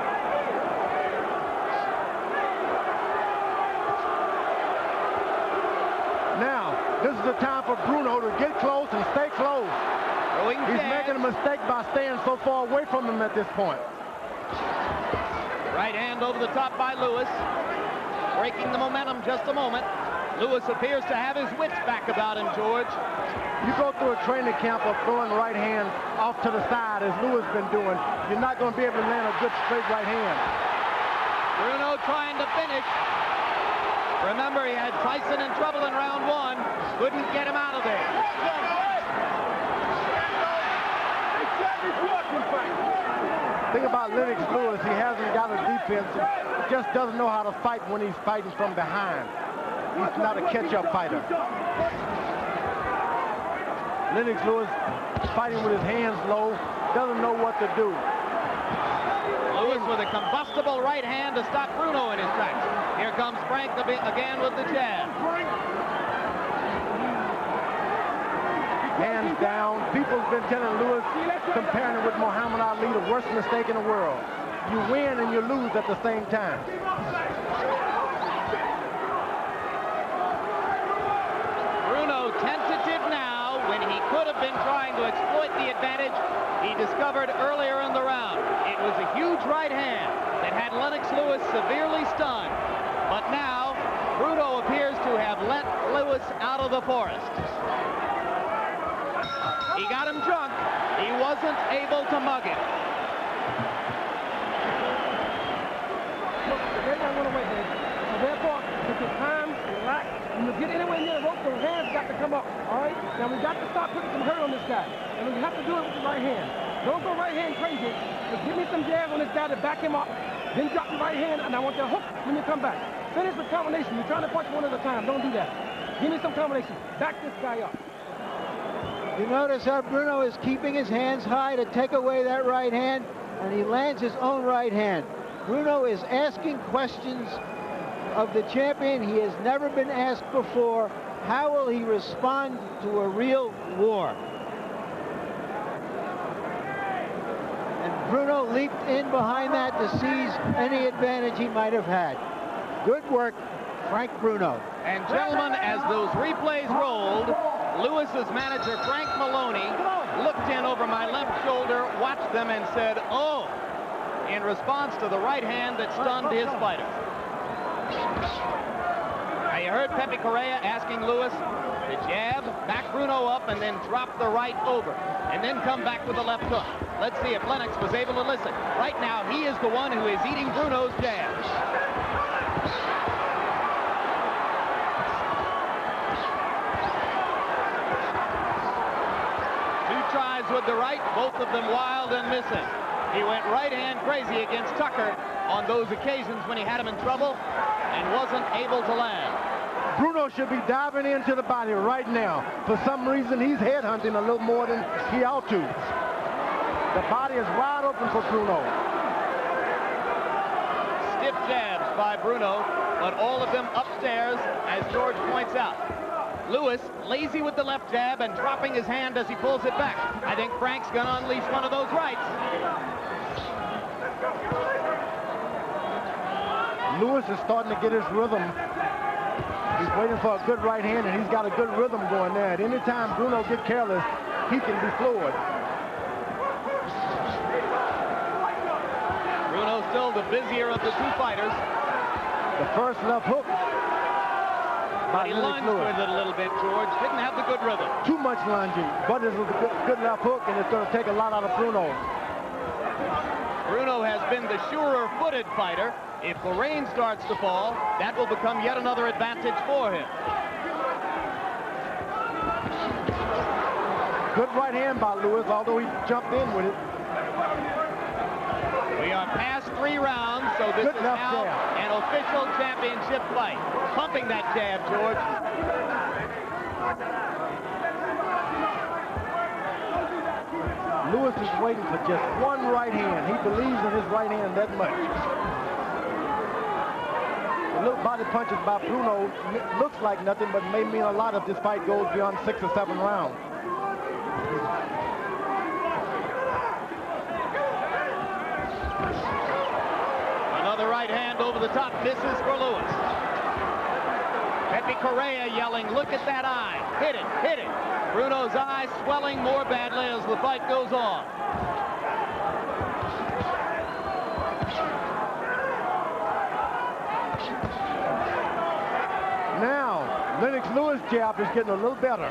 Now, this is the time for Bruno to get close and stay close. He's making a mistake by staying so far away from him at this point. Right hand over the top by Lewis. Breaking the momentum just a moment. Lewis appears to have his wits back about him, George. You go through a training camp of throwing right hands off to the side, as Lewis been doing, you're not going to be able to land a good straight right hand. Bruno trying to finish. Remember, he had Tyson in trouble in round 1. Couldn't get him out of there. Thing about Lennox Lewis, he hasn't got a defense. He just doesn't know how to fight when he's fighting from behind. He's not a catch-up fighter. Lennox Lewis fighting with his hands low, doesn't know what to do. Lewis with a combustible right hand to stop Bruno in his tracks. Here comes Frank again with the jab. Hands down. People's been telling Lewis, comparing him with Muhammad Ali, the worst mistake in the world. You win and you lose at the same time. Bruno tentative now when he could have been trying to exploit the advantage he discovered earlier in the round. It was a huge right hand that had Lennox Lewis severely stunned. But now, Bruno appears to have let Lewis out of the forest. He got him drunk. He wasn't able to mug him. Look, they're not going to wait there. So therefore, take your time, relax. When you get anywhere near the rope, those hands got to come up. All right? Now, we got to start putting some hurt on this guy. And we have to do it with the right hand. Don't go right hand crazy. Just give me some jabs on this guy to back him up. Then drop the right hand, and I want the hook when you come back. Finish with combination. You're trying to punch one at a time. Don't do that. Give me some combination. Back this guy up. You notice how Bruno is keeping his hands high to take away that right hand, and he lands his own right hand. Bruno is asking questions of the champion he has never been asked before. How will he respond to a real war? And Bruno leaped in behind that to seize any advantage he might have had. Good work, Frank Bruno. And gentlemen, as those replays rolled, Lewis's manager, Frank Maloney, looked in over my left shoulder, watched them, and said, "Oh," in response to the right hand that stunned his fighter. Now, you heard Pepe Correa asking Lewis to jab, back Bruno up, and then drop the right over, and then come back with the left hook. Let's see if Lennox was able to listen. Right now, he is the one who is eating Bruno's jabs. Tries with the right, both of them wild and missing. He went right hand crazy against Tucker on those occasions when he had him in trouble and wasn't able to land. Bruno should be diving into the body right now. For some reason, he's headhunting a little more than he ought to. The body is wide open for Bruno. Stiff jabs by Bruno, but all of them upstairs, as George points out. Lewis, lazy with the left jab and dropping his hand as he pulls it back. I think Frank's going to unleash one of those rights. Lewis is starting to get his rhythm. He's waiting for a good right hand, and he's got a good rhythm going there. At any time Bruno gets careless, he can be floored. Bruno's still the busier of the two fighters. The first left hook. But he lunged with it a little bit, George. Didn't have the good rhythm. Too much lunging, but it's a good left hook, and it's going to take a lot out of Bruno. Bruno has been the surer-footed fighter. If the rain starts to fall, that will become yet another advantage for him. Good right hand by Lewis, although he jumped in with it. We are past 3 rounds, so this is now an official championship fight. Pumping that jab, George. Lewis is waiting for just one right hand. He believes in his right hand that much. The little body punches by Bruno looks like nothing, but may mean a lot if this fight goes beyond 6 or 7 rounds. Another right hand over the top, misses for Lewis. Pepe Correa yelling, look at that eye. Hit it, hit it. Bruno's eye swelling more badly as the fight goes on. Now, Lennox Lewis' jab is getting a little better.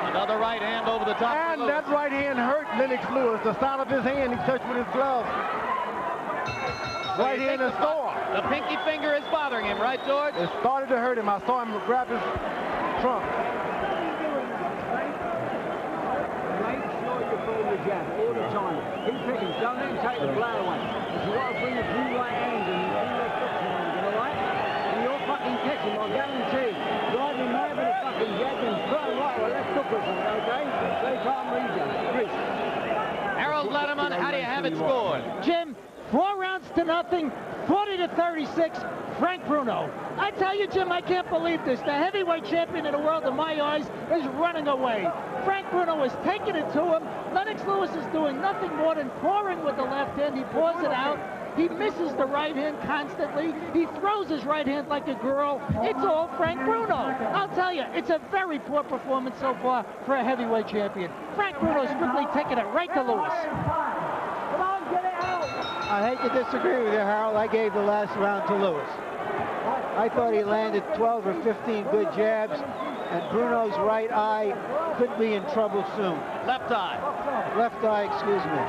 Another right hand over the top. And that right hand hurt Lennox Lewis. The side of his hand he touched with his glove. Right hand is sore. The pinky finger is bothering him, right, George? It started to hurt him. I saw him grab his trunk. Make sure you throw the jab all the time. Keep picking. Don't let him take the blow away. If you want to bring the blue right hand and the blue left hook hand, all right? And you'll fucking catch him, I guarantee. Drive him mad with a fucking jab and throw him right or left hook or something, okay? So he can't read you. Chris. Harold Letterman, how do you have it scored? Jim, 4 rounds to nothing, 40-36, Frank Bruno. I tell you, Jim, I can't believe this. The heavyweight champion of the world, in my eyes, is running away. Frank Bruno is taking it to him. Lennox Lewis is doing nothing more than pouring with the left hand. He pours it out. He misses the right hand constantly. He throws his right hand like a girl. It's all Frank Bruno. I'll tell you, it's a very poor performance so far for a heavyweight champion. Frank Bruno is strictly taking it right to Lewis. Come on, get it out. I hate to disagree with you, Harold. I gave the last round to Lewis. I thought he landed 12 or 15 good jabs, and Bruno's right eye could be in trouble soon. Left eye. Left eye, excuse me.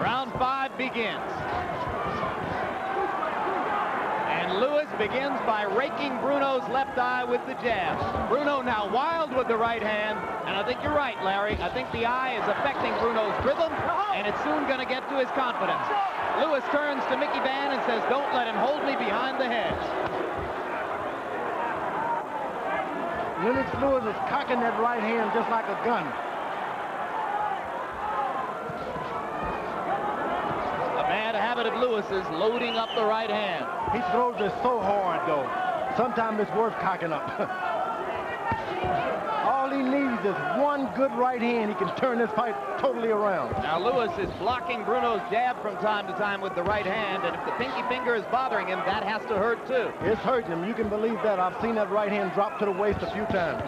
Round 5 begins. And Lewis begins by raking Bruno's left eye with the jab. Bruno now wild with the right hand, and I think you're right, Larry. I think the eye is affecting Bruno's rhythm, and it's soon going to get to his confidence. Lewis turns to Mickey Van and says, don't let him hold me behind the hedge. Lennox Lewis is cocking that right hand just like a gun. A bad habit of Lewis's, loading up the right hand. He throws it so hard, though. Sometimes it's worth cocking up. All he needs is one good right hand. He can turn this fight totally around. Now Lewis is blocking Bruno's jab from time to time with the right hand, and if the pinky finger is bothering him, that has to hurt too. It's hurting him. You can believe that. I've seen that right hand drop to the waist a few times.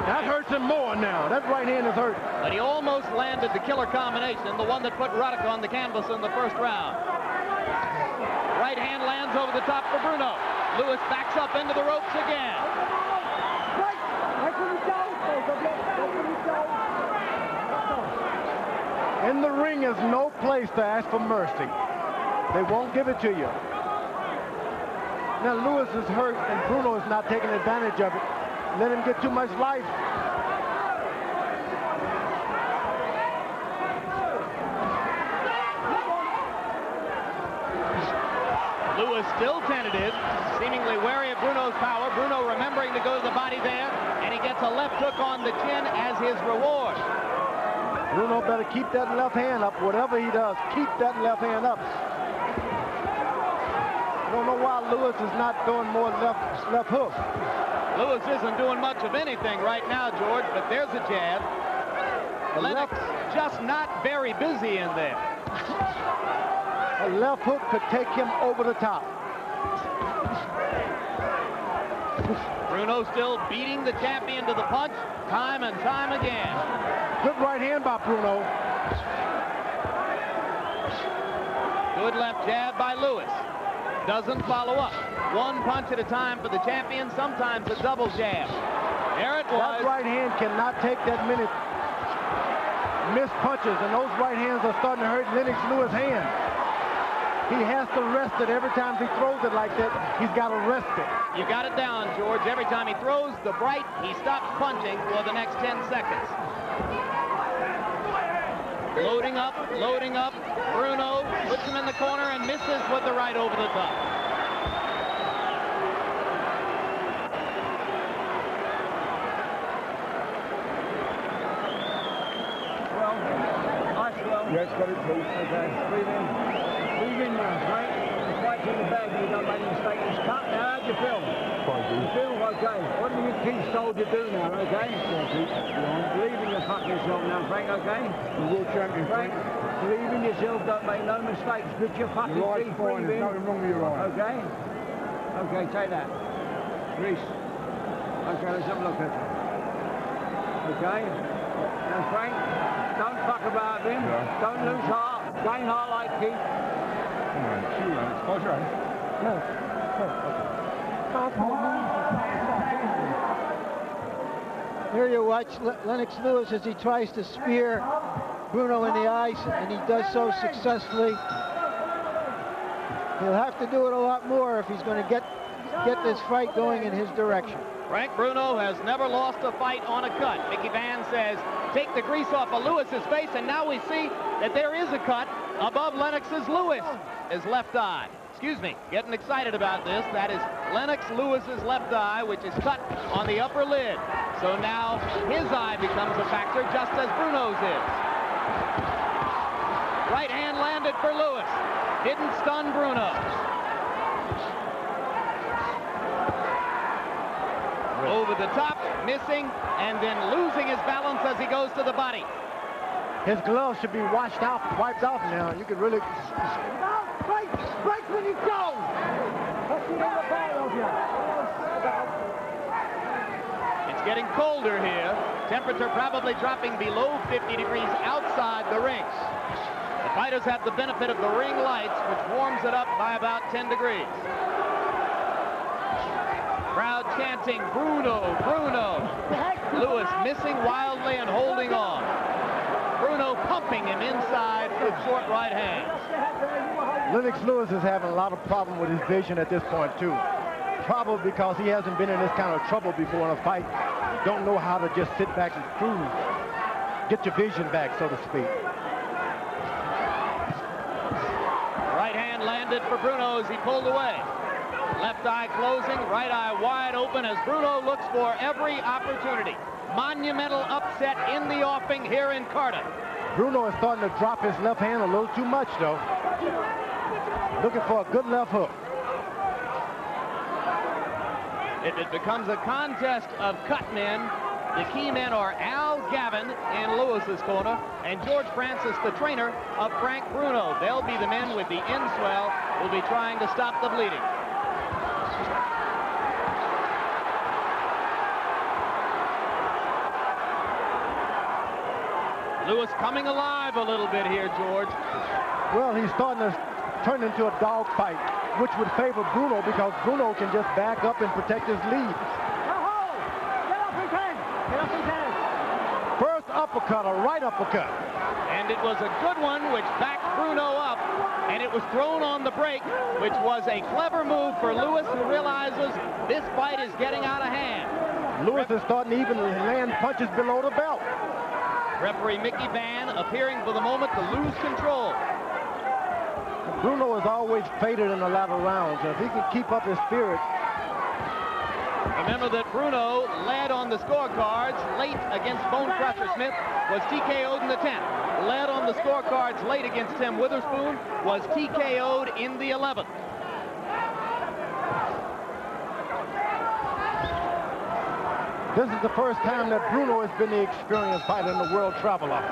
That hurts him more now. That right hand is hurt. But he almost landed the killer combination, the one that put Ruddock on the canvas in the first round. Right hand lands over the top for Bruno. Lewis backs up into the ropes again. In the ring is no place to ask for mercy. They won't give it to you. Now Lewis is hurt and Bruno is not taking advantage of it. Let him get too much life. Lewis Lewis still tentative, seemingly wary of Bruno's power. Bruno remembering to go to the body there, and he gets a left hook on the chin as his reward. Bruno better keep that left hand up. Whatever he does, keep that left hand up. I don't know why Lewis is not throwing more left hook. Lewis isn't doing much of anything right now, George, but there's a jab. Lennox just not very busy in there. A left hook could take him over the top. Bruno still beating the champion to the punch, time and time again. Good right hand by Bruno. Good left jab by Lewis. Doesn't follow up. One punch at a time for the champion, sometimes a double jab. There it was. That right hand cannot take that many missed punches, and those right hands are starting to hurt Lennox Lewis' hand. He has to rest it every time he throws it like that. He's got to rest it. You got it down, George. Every time he throws the right, he stops punching for the next 10 seconds. Loading up. Bruno puts him in the corner and misses with the right over the top. Yes, got it too. Okay, breathe in. Breathe in now, mate. The fight's in the bag, you don't make a mistake. It's cut now. How'd you feel? Fine, You feel okay. What do you Keith told you to do now, okay? Believe in your fucking self now, Frank, okay? The world champion, Frank. Believe in yourself, don't make no mistakes. Put your fucking teeth, breathe in. There's nothing wrong with your eye. Okay? Okay, take that. Reese. Okay, let's have a look at it. Okay? Now, Frank, don't fuck about him. Yeah. Don't lose heart. Gain heart like Keith. Come on, shoot, man. Close your eyes. No. Here you watch Lennox Lewis as he tries to spear Bruno in the eyes, and he does so successfully. He'll have to do it a lot more if he's going to get this fight going in his direction. Frank Bruno has never lost a fight on a cut. Mickey Van says, take the grease off of Lewis's face, and now we see that there is a cut above Lennox's his left eye. Excuse me, getting excited about this. That is Lennox Lewis's left eye, which is cut on the upper lid. So now his eye becomes a factor, just as Bruno's is. Right hand landed for Lewis. Didn't stun Bruno. Over the top, missing, and then losing his balance as he goes to the body. His gloves should be wiped off now. You could really... Break when you go! Let's see the ball of you. It's getting colder here. Temperature probably dropping below 50 degrees outside the rings. The fighters have the benefit of the ring lights, which warms it up by about 10 degrees. Crowd chanting, Bruno, Bruno. Lewis missing wildly and holding on. Bruno pumping him inside with short right hands. Lennox Lewis is having a lot of problem with his vision at this point, too. Probably because he hasn't been in this kind of trouble before in a fight. Don't know how to just sit back and cruise. Get your vision back, so to speak. Right hand landed for Bruno as he pulled away. Left eye closing, right eye wide open as Bruno looks for every opportunity. Monumental upset in the offing here in Cardiff. Bruno is starting to drop his left hand a little too much, though. Looking for a good left hook. If it becomes a contest of cut men, the key men are Al Gavin in Lewis's corner and George Francis, the trainer of Frank Bruno. They'll be the men with the inswell who'll be trying to stop the bleeding. Lewis coming alive a little bit here, George. Well, he's starting to turn into a dog fight, which would favor Bruno because Bruno can just back up and protect his lead. First uppercut, a right uppercut. And it was a good one, which backed Bruno up, and it was thrown on the break, which was a clever move for Lewis, who realizes this fight is getting out of hand. Lewis is starting to even land punches below the belt. Referee Mickey Van appearing for the moment to lose control. Bruno is always faded in the latter rounds. If he can keep up his spirit. Remember that Bruno led on the scorecards late against Bone Crusher Smith, was TKO'd in the 10th. Led on the scorecards late against Tim Witherspoon, was TKO'd in the 11th. This is the first time that Bruno has been the experienced fighter in the World Traveler.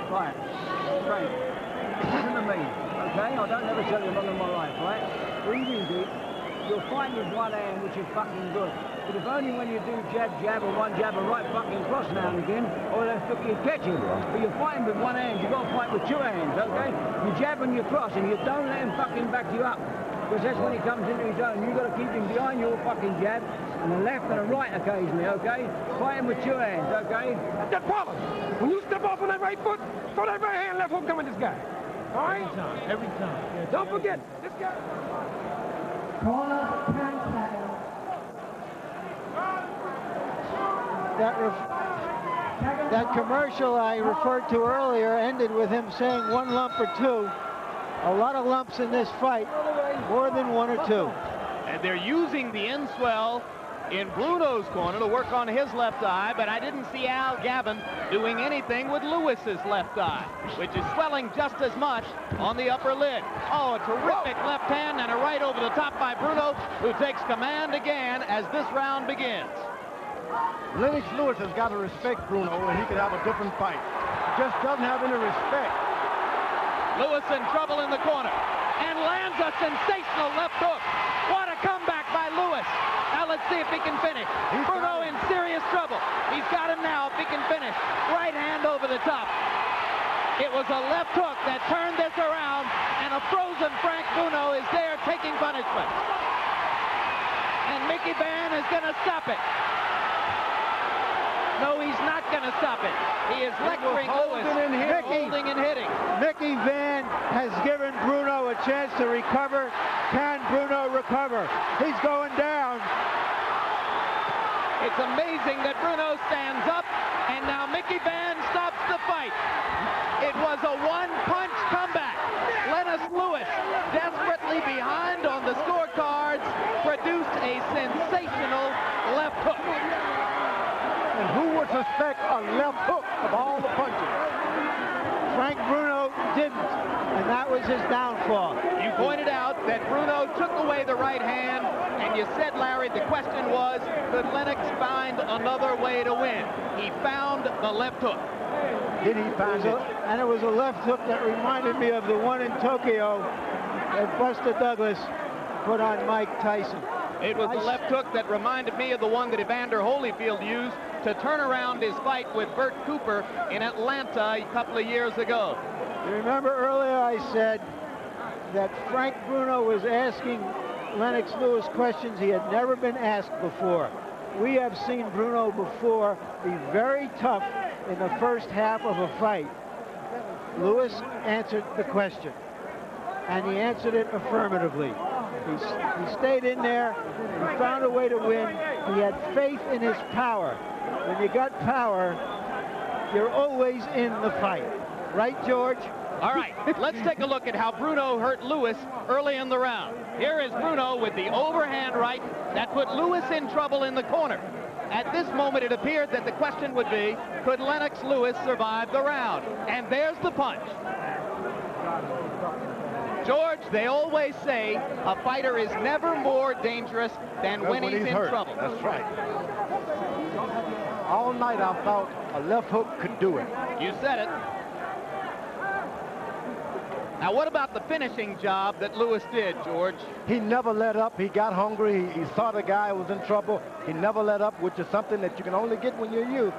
Right, Frank, listen to me, okay? I don't ever tell you none of my life, right? Breathing deep, you'll fight with one hand, which is fucking good. But if only when you do jab, jab, or one jab, and right fucking cross now and again, or they'll fucking catch you. But you're fighting with one hand, you've got to fight with two hands, okay? You jab and you cross, and you don't let him fucking back you up. Because that's when he comes into his own. You've got to keep him behind your fucking jab, and the left and the right occasionally, okay? Fight him with two hands, okay? That's the problem. When you step off on that right foot, throw that right hand, left hook coming this guy. All right? Every time. Yeah, don't forget, this guy. That commercial I referred to earlier ended with him saying 1 lump or 2. A lot of lumps in this fight, more than 1 or 2. And they're using the end swell in Bruno's corner to work on his left eye, but I didn't see Al Gavin doing anything with Lewis's left eye, which is swelling just as much on the upper lid. Oh, a terrific left hand and a right over the top by Bruno, who takes command again as this round begins. Lennox Lewis has got to respect Bruno, and he could have a different fight. Just doesn't have any respect. Lewis in trouble in the corner and lands a sensational left hook. What a comeback by Lewis. Now let's see if he can finish. Bruno in serious trouble. He's got him now if he can finish. Right hand over the top. It was a left hook that turned this around, and a frozen Frank Bruno is there taking punishment. And Mickey Van is going to stop it. No, he's not going to stop it. He is lecturing Lewis, holding and hitting. Mickey Van has given Bruno a chance to recover. Can Bruno recover? He's going down. It's amazing that Bruno stands up, and now Mickey Van stops the fight. It was a one-punch comeback. Lennox Lewis, desperately behind on the scorecards, produced a sensational left hook. And who would suspect a left hook of all the punches? Frank Bruno didn't, and that was his downfall. You pointed out that Bruno took away the right hand, and you said, Larry, the question was, could Lennox find another way to win? He found the left hook. Did he find it? And it was a left hook that reminded me of the one in Tokyo that Buster Douglas put on Mike Tyson. It was the left hook that reminded me of the one that Evander Holyfield used to turn around his fight with Bert Cooper in Atlanta a couple of years ago. You remember earlier I said that Frank Bruno was asking Lennox Lewis questions he had never been asked before. We have seen Bruno before be very tough in the first half of a fight. Lewis answered the question, and he answered it affirmatively. He stayed in there. He found a way to win. He had faith in his power. When you got power, you're always in the fight. Right, George? All right, let's take a look at how Bruno hurt Lewis early in the round. Here is Bruno with the overhand right that put Lewis in trouble in the corner. At this moment, it appeared that the question would be, could Lennox Lewis survive the round? And there's the punch. George, they always say a fighter is never more dangerous than when he's in hurt. trouble. That's right. All night I thought a left hook could do it. You said it. Now, what about the finishing job that Lewis did, George? He never let up. He got hungry. He saw the guy was in trouble. He never let up, which is something that you can only get when you're youth.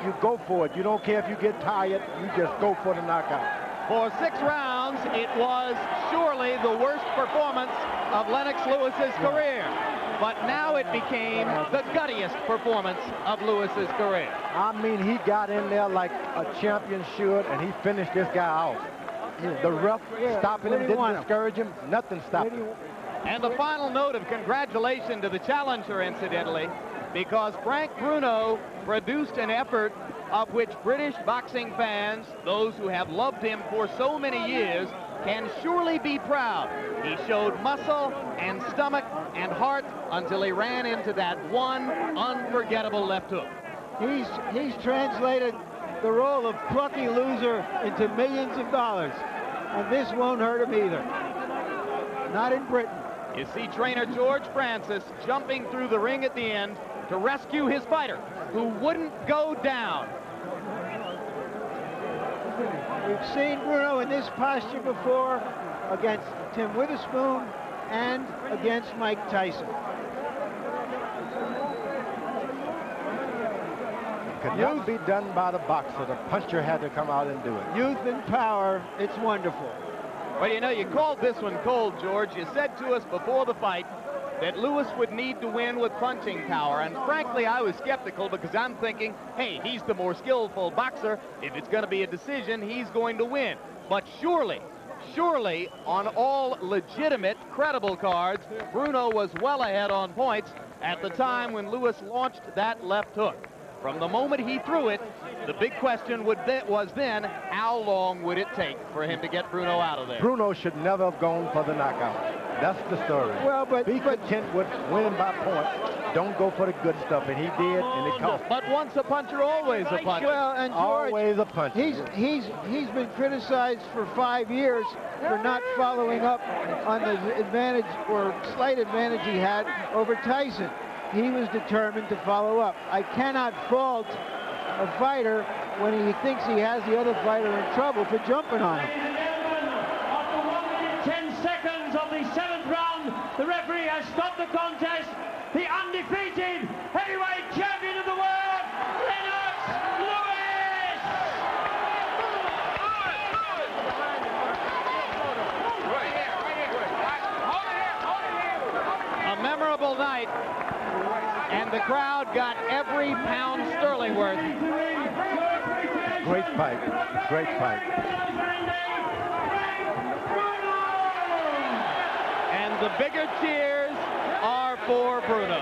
You go for it. You don't care if you get tired. You just go for the knockout. For 6 rounds, it was surely the worst performance of Lennox Lewis's career. But now it became the guttiest performance of Lewis's career. I mean, he got in there like a champion should, and he finished this guy off. The ref stopping him, didn't discourage him. Nothing stopped him. And the final note of congratulation to the challenger, incidentally, because Frank Bruno produced an effort of which British boxing fans, those who have loved him for so many years, can surely be proud. He showed muscle and stomach and heart until he ran into that one unforgettable left hook. He's translated the role of plucky loser into millions of dollars, and this won't hurt him either. Not in Britain. You see trainer George Francis jumping through the ring at the end to rescue his fighter, who wouldn't go down. We've seen Bruno in this posture before against Tim Witherspoon and against Mike Tyson. Could not be done by the boxer. The puncher had to come out and do it. Youth and power, it's wonderful. Well, you know, you called this one cold, George. You said to us before the fight that Lewis would need to win with punching power. And frankly, I was skeptical because I'm thinking, hey, he's the more skillful boxer. If it's going to be a decision, he's going to win. But surely, on all legitimate, credible cards, Bruno was well ahead on points at the time when Lewis launched that left hook. From the moment he threw it, the big question was then, how long would it take for him to get Bruno out of there? Bruno should never have gone for the knockout. That's the story. Well, but be content with winning by points. Don't go for the good stuff, and he did, and it cost. But once a puncher, always a puncher. Well, and George, always a puncher. He's been criticized for 5 years for not following up on the advantage or slight advantage he had over Tyson. He was determined to follow up. I cannot fault a fighter when he thinks he has the other fighter in trouble for jumping on him. After 1 minute 10 seconds of the 7th round, the referee has stopped the contest. The undefeated heavyweight champion of the world, Lennox Lewis! A memorable night. And the crowd got every pound sterling worth. Great fight. Great fight. And the bigger cheers are for Bruno.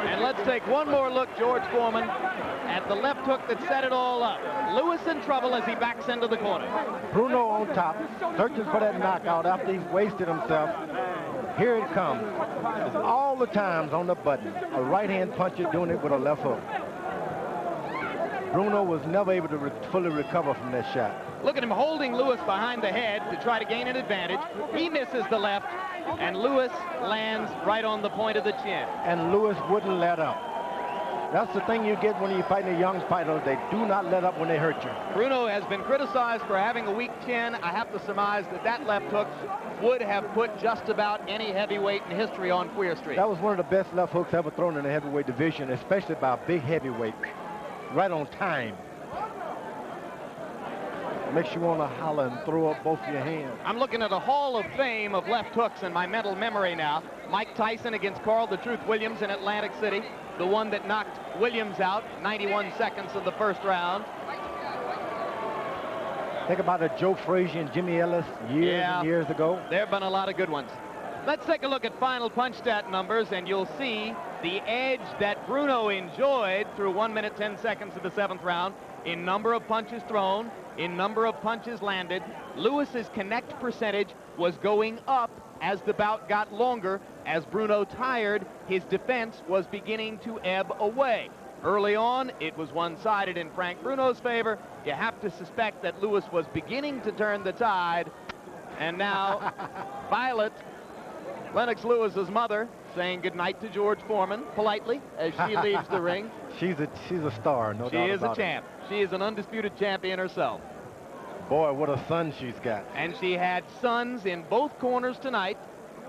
And let's take one more look, George Foreman, at the left hook that set it all up. Lewis in trouble as he backs into the corner. Bruno on top, searching for that knockout after he's wasted himself. Here it comes. It's all the times on the button. A right-hand puncher doing it with a left hook. Bruno was never able to fully recover from that shot. Look at him holding Lewis behind the head to try to gain an advantage. He misses the left, and Lewis lands right on the point of the chin. And Lewis wouldn't let up. That's the thing you get when you're fighting a young fighter. They do not let up when they hurt you. Bruno has been criticized for having a weak chin. I have to surmise that that left hook would have put just about any heavyweight in history on Queer Street. That was one of the best left hooks ever thrown in the heavyweight division, especially by a big heavyweight. Right on time. Makes you want to holler and throw up both your hands. I'm looking at a Hall of Fame of left hooks in my mental memory now. Mike Tyson against Carl the Truth Williams in Atlantic City, the one that knocked Williams out 91 seconds of the first round. Think about a Joe Frazier and Jimmy Ellis years and years ago. There have been a lot of good ones. Let's take a look at final punch stat numbers, and you'll see the edge that Bruno enjoyed through 1 minute 10 seconds of the 7th round in number of punches thrown, in number of punches landed. Lewis's connect percentage was going up as the bout got longer. As Bruno tired, his defense was beginning to ebb away. Early on, it was one-sided in Frank Bruno's favor. You have to suspect that Lewis was beginning to turn the tide. And now, Violet, Lennox Lewis's mother, saying goodnight to George Foreman politely as she leaves the ring. She's a star, no doubt about it. She is a champ. She is an undisputed champion herself. Boy, what a son she's got. And she had sons in both corners tonight.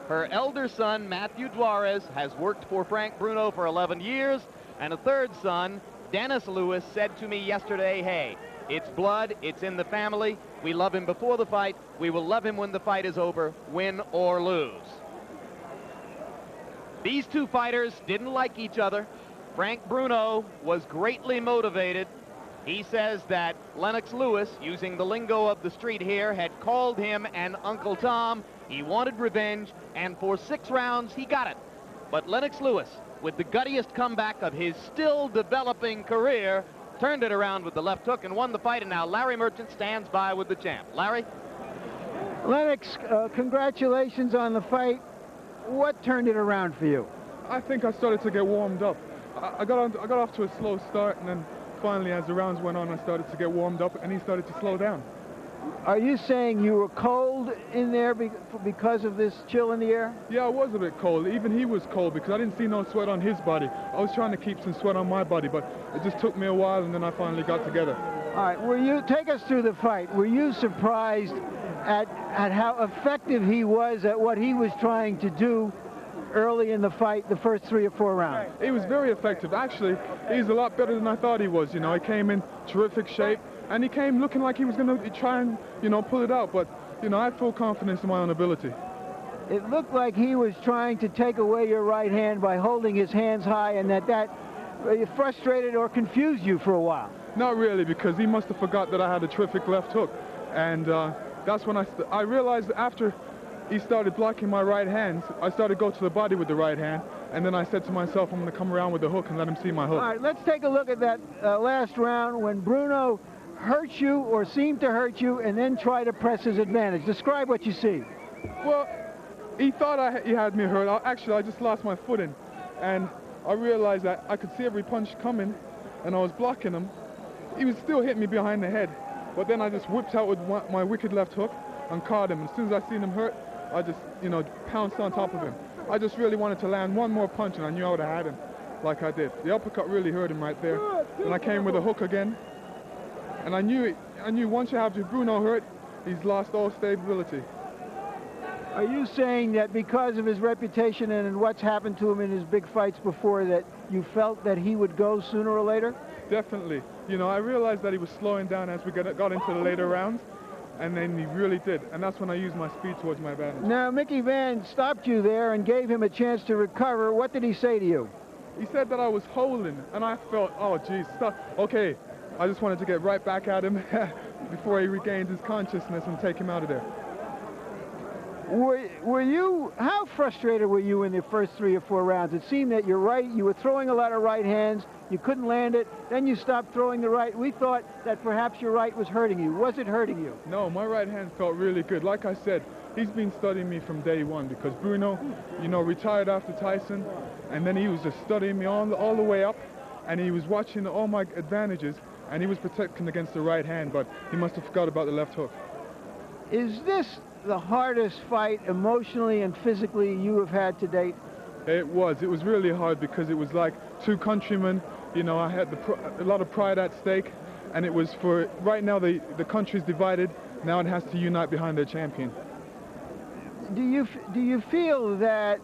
Her elder son, Matthew Juarez, has worked for Frank Bruno for 11 years. And a third son, Dennis Lewis, said to me yesterday, hey, it's blood, it's in the family. We love him before the fight. We will love him when the fight is over, win or lose. These two fighters didn't like each other. Frank Bruno was greatly motivated. He says that Lennox Lewis, using the lingo of the street here, had called him an Uncle Tom. He wanted revenge, and for 6 rounds, he got it. But Lennox Lewis, with the guttiest comeback of his still developing career, turned it around with the left hook and won the fight, and now Larry Merchant stands by with the champ. Larry? Lennox, congratulations on the fight. What turned it around for you? I think I started to get warmed up. I got off to a slow start, and then finally, as the rounds went on, I started to get warmed up, and he started to slow down. Are you saying you were cold in there because of this chill in the air? Yeah, I was a bit cold. Even he was cold because I didn't see no sweat on his body. I was trying to keep some sweat on my body, but it just took me a while, and then I finally got together. All right, take us through the fight. Were you surprised at how effective he was at what he was trying to do early in the fight, the first 3 or 4 rounds? He was very effective. Actually, he's a lot better than I thought he was. You know, he came in terrific shape, and he came looking like he was going to try and, you know, pull it out. But, you know, I had full confidence in my own ability. It looked like he was trying to take away your right hand by holding his hands high, and that frustrated or confused you for a while. Not really, because he must have forgot that I had a terrific left hook. And that's when I realized after he started blocking my right hand, I started to go to the body with the right hand, and then I said to myself, I'm going to come around with the hook and let him see my hook. All right, let's take a look at that last round when Bruno hurt you or seemed to hurt you and then try to press his advantage. Describe what you see. Well, he thought he had me hurt. Actually, I just lost my footing, and I realized that I could see every punch coming, and I was blocking him. He was still hitting me behind the head, but then I just whipped out with my wicked left hook and caught him. As soon as I seen him hurt, I just, you know, pounced on top of him. I just really wanted to land one more punch, and I knew I would have had him like I did. The uppercut really hurt him right there. Then I came with a hook again, and I knew once you have Bruno hurt, he's lost all stability. Are you saying that because of his reputation and what's happened to him in his big fights before, that you felt that he would go sooner or later? Definitely. You know, I realized that he was slowing down as we got into the later rounds, and then he really did. And that's when I used my speed towards my advantage. Now, Mickey Vann stopped you there and gave him a chance to recover. What did he say to you? He said that I was holding, and I felt, oh, geez, stop. Okay, I just wanted to get right back at him before he regained his consciousness and take him out of there. How frustrated were you in the first 3 or 4 rounds? It seemed that you were throwing a lot of right hands, you couldn't land it, then you stopped throwing the right. We thought that perhaps your right was hurting you. Was it hurting you? No, my right hand felt really good. Like I said, he's been studying me from day one because Bruno, you know, retired after Tyson, and then he was just studying me all the way up, and he was watching all my advantages, and he was protecting against the right hand, but he must have forgot about the left hook. Is this the hardest fight emotionally and physically you have had to date? It was really hard because it was like 2 countrymen. You know, I had a lot of pride at stake, and it was for, right now the country's divided, now it has to unite behind their champion. Do you feel that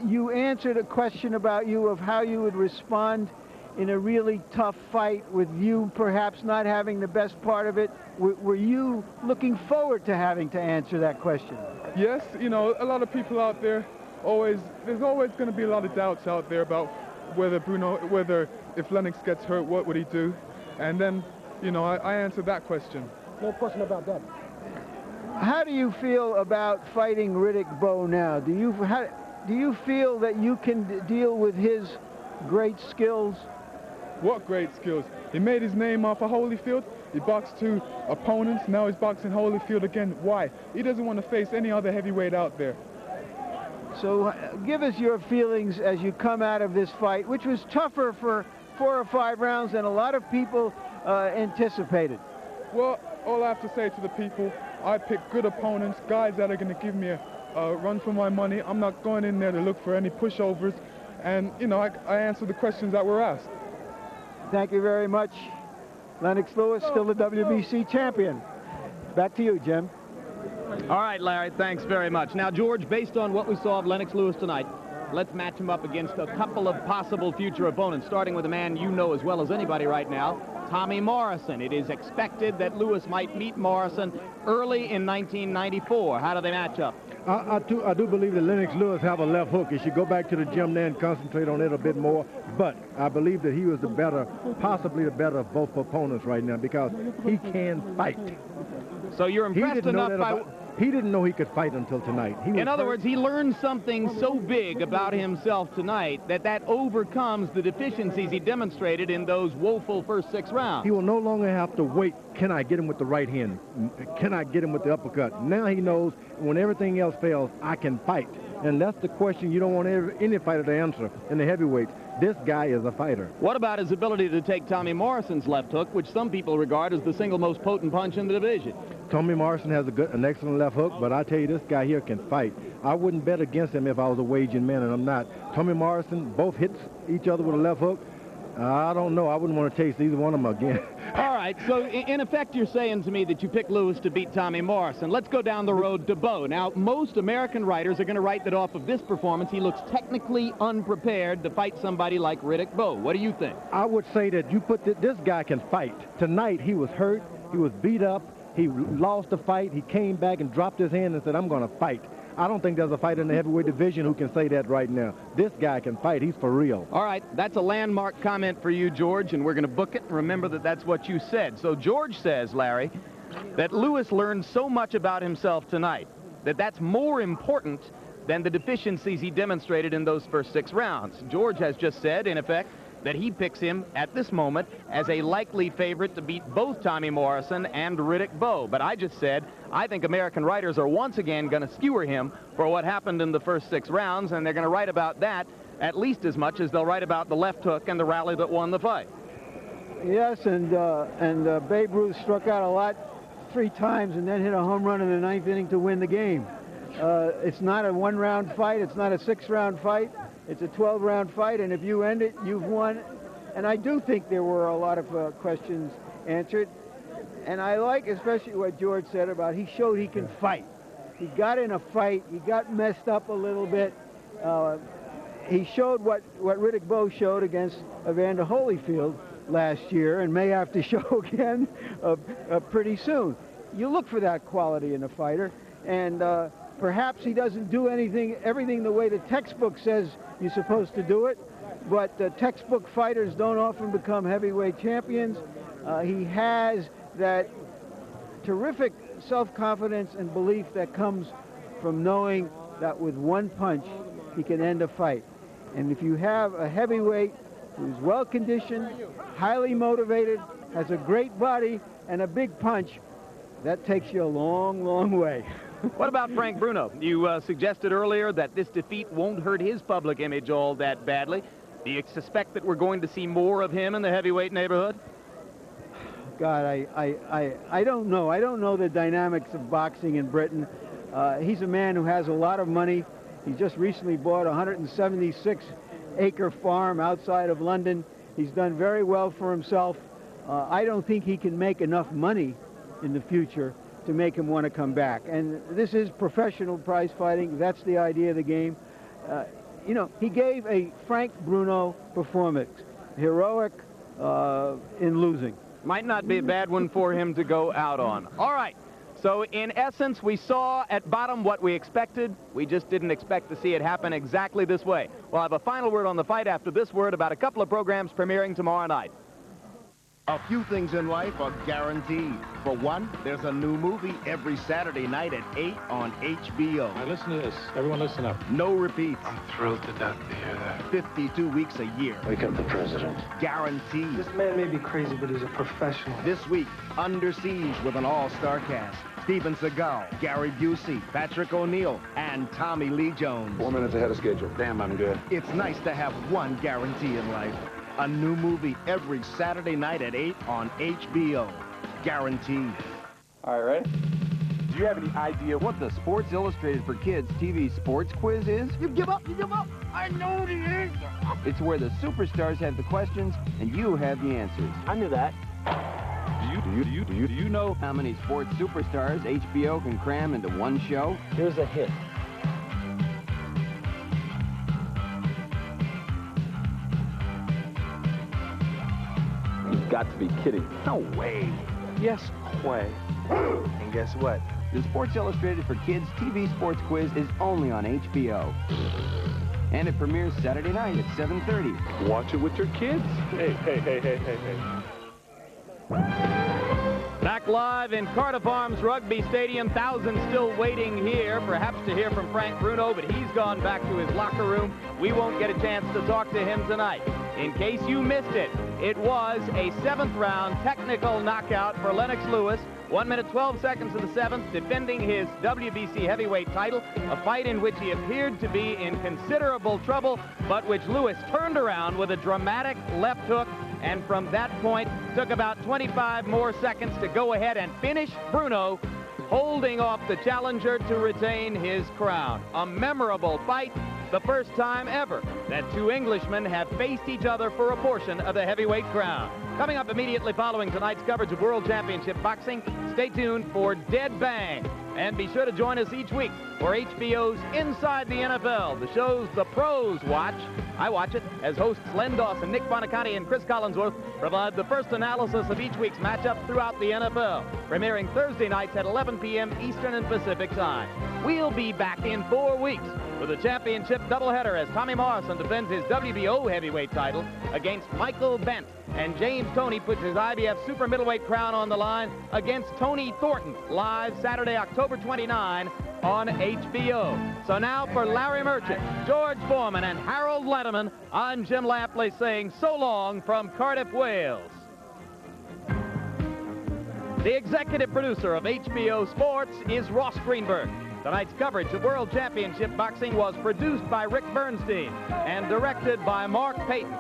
you answered a question about you of how you would respond in a really tough fight with you perhaps not having the best part of it? Were you looking forward to having to answer that question? Yes, you know, a lot of people out there there's always going to be a lot of doubts out there about whether if Lennox gets hurt, what would he do? And then, you know, I answered that question. No question about that. How do you feel about fighting Riddick Bowe now? Do you feel that you can deal with his great skills? What great skills? He made his name off of Holyfield. He boxed 2 opponents. Now he's boxing Holyfield again. Why? He doesn't want to face any other heavyweight out there. So give us your feelings as you come out of this fight, which was tougher for 4 or 5 rounds than a lot of people anticipated. Well, all I have to say to the people, I pick good opponents, guys that are going to give me a run for my money. I'm not going in there to look for any pushovers. And, you know, I answer the questions that were asked. Thank you very much. Lennox Lewis, still the WBC champion. Back to you, Jim. All right, Larry, thanks very much. Now, George, based on what we saw of Lennox Lewis tonight, let's match him up against a couple of possible future opponents, starting with a man you know as well as anybody right now, Tommy Morrison. It is expected that Lewis might meet Morrison early in 1994. How do they match up? I do believe that Lennox Lewis have a left hook. He should go back to the gym there and concentrate on it a bit more. But I believe that he was possibly the better of both opponents right now because he can fight. So you're impressed enough by... He didn't know he could fight until tonight. In other words, he learned something so big about himself tonight that overcomes the deficiencies he demonstrated in those woeful first 6 rounds. He will no longer have to wait. Can I get him with the right hand? Can I get him with the uppercut? Now he knows when everything else fails, I can fight. And that's the question you don't want any fighter to answer in the heavyweights. This guy is a fighter. What about his ability to take Tommy Morrison's left hook, which some people regard as the single most potent punch in the division? Tommy Morrison has an excellent left hook, but I tell you, this guy here can fight. I wouldn't bet against him if I was a wagering man, and I'm not. Tommy Morrison both hits each other with a left hook. I don't know. I wouldn't want to taste either one of them again. All right, so in effect, you're saying to me that you picked Lewis to beat Tommy Morrison. Let's go down the road to Bout. Now, most American writers are going to write that off of this performance, he looks technically unprepared to fight somebody like Riddick Bowe. What do you think? I would say that you put this guy can fight. Tonight, he was hurt. He was beat up. He lost the fight. He came back and dropped his hand and said, I'm going to fight. I don't think there's a fighter in the heavyweight division who can say that right now. This guy can fight. He's for real. All right, that's a landmark comment for you, George, and we're going to book it. Remember that that's what you said. So George says, Larry, that Lewis learned so much about himself tonight that that's more important than the deficiencies he demonstrated in those first 6 rounds. George has just said, in effect, that he picks him at this moment as a likely favorite to beat both Tommy Morrison and Riddick Bowe. But I just said I think American writers are once again going to skewer him for what happened in the first 6 rounds, and they're going to write about that at least as much as they'll write about the left hook and the rally that won the fight. Yes, and Babe Ruth struck out a lot 3 times and then hit a home run in the 9th inning to win the game. It's not a 1-round fight. It's not a 6-round fight. It's a 12-round fight, and if you end it, you've won. And I do think there were a lot of questions answered. And I like especially what George said about he showed he can fight. He got in a fight. He got messed up a little bit. He showed what Riddick Bowe showed against Evander Holyfield last year and may have to show again pretty soon. You look for that quality in a fighter, and perhaps he doesn't do everything the way the textbook says you're supposed to do it, but textbook fighters don't often become heavyweight champions. He has that terrific self-confidence and belief that comes from knowing that with one punch he can end a fight. And if you have a heavyweight who's well-conditioned, highly motivated, has a great body, and a big punch, that takes you a long, long way. What about Frank Bruno? You suggested earlier that this defeat won't hurt his public image all that badly. Do you suspect that we're going to see more of him in the heavyweight neighborhood? God, I don't know. I don't know the dynamics of boxing in Britain. He's a man who has a lot of money. He just recently bought a 176-acre farm outside of London. He's done very well for himself. I don't think he can make enough money in the future to make him want to come back. And this is professional prize fighting. That's the idea of the game. You know, he gave a Frank Bruno performance, heroic in losing. Might not be a bad one for him to go out on. All right. So, in essence, we saw at bottom what we expected. We just didn't expect to see it happen exactly this way. We'll have a final word on the fight after this word about a couple of programs premiering tomorrow night. A few things in life are guaranteed. For one, there's a new movie every Saturday night at 8 on HBO. Now listen to this. Everyone listen up. No repeats. I'm thrilled to death to hear that. 52 weeks a year. Wake up the president. Guaranteed. This man may be crazy, but he's a professional. This week, Under Siege with an all-star cast. Steven Seagal, Gary Busey, Patrick O'Neill, and Tommy Lee Jones. 4 minutes ahead of schedule. Damn, I'm good. It's nice to have one guarantee in life. A new movie every Saturday night at 8 on HBO. Guaranteed. All right, ready? Do you have any idea what the Sports Illustrated for Kids TV sports quiz is? You give up, you give up. I know the answer. It's where the superstars have the questions and you have the answers. I knew that. Do you know how many sports superstars HBO can cram into one show? Here's a hint. You've got to be kidding. No way. Yes, way. And guess what? The Sports Illustrated for Kids TV sports quiz is only on HBO. And it premieres Saturday night at 7:30. Watch it with your kids. Hey. Now, Back live in Cardiff Arms Rugby Stadium, thousands still waiting here, perhaps to hear from Frank Bruno, but he's gone back to his locker room. We won't get a chance to talk to him tonight. In case you missed it, it was a 7th-round technical knockout for Lennox Lewis. 1 minute, 12 seconds of the 7th, defending his WBC heavyweight title, a fight in which he appeared to be in considerable trouble, but which Lewis turned around with a dramatic left hook, and from that point took about 25 more seconds to go ahead and finish Bruno, holding off the challenger to retain his crown. A memorable fight, the first time ever that two Englishmen have faced each other for a portion of the heavyweight crown. Coming up immediately following tonight's coverage of World Championship Boxing, stay tuned for Dead Bang. And be sure to join us each week for HBO's Inside the NFL, the shows the pros watch. I watch it as hosts Len Dawson, Nick Bonaconti, and Chris Collinsworth provide the first analysis of each week's matchup throughout the NFL, premiering Thursday nights at 11 p.m. Eastern and Pacific time. We'll be back in 4 weeks with a championship doubleheader as Tommy Morrison defends his WBO heavyweight title against Michael Bent, and James Toney puts his IBF super middleweight crown on the line against Tony Thornton, live Saturday, October 29 on HBO. So now for Larry Merchant, George Foreman, and Harold Letterman, I'm Jim Lampley saying so long from Cardiff, Wales. The executive producer of HBO Sports is Ross Greenberg. Tonight's coverage of World Championship Boxing was produced by Rick Bernstein and directed by Mark Payton.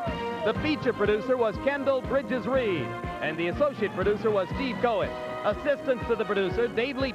The feature producer was Kendall Bridges-Reed, and the associate producer was Steve Cohen. Assistants to the producer, Dave Lee.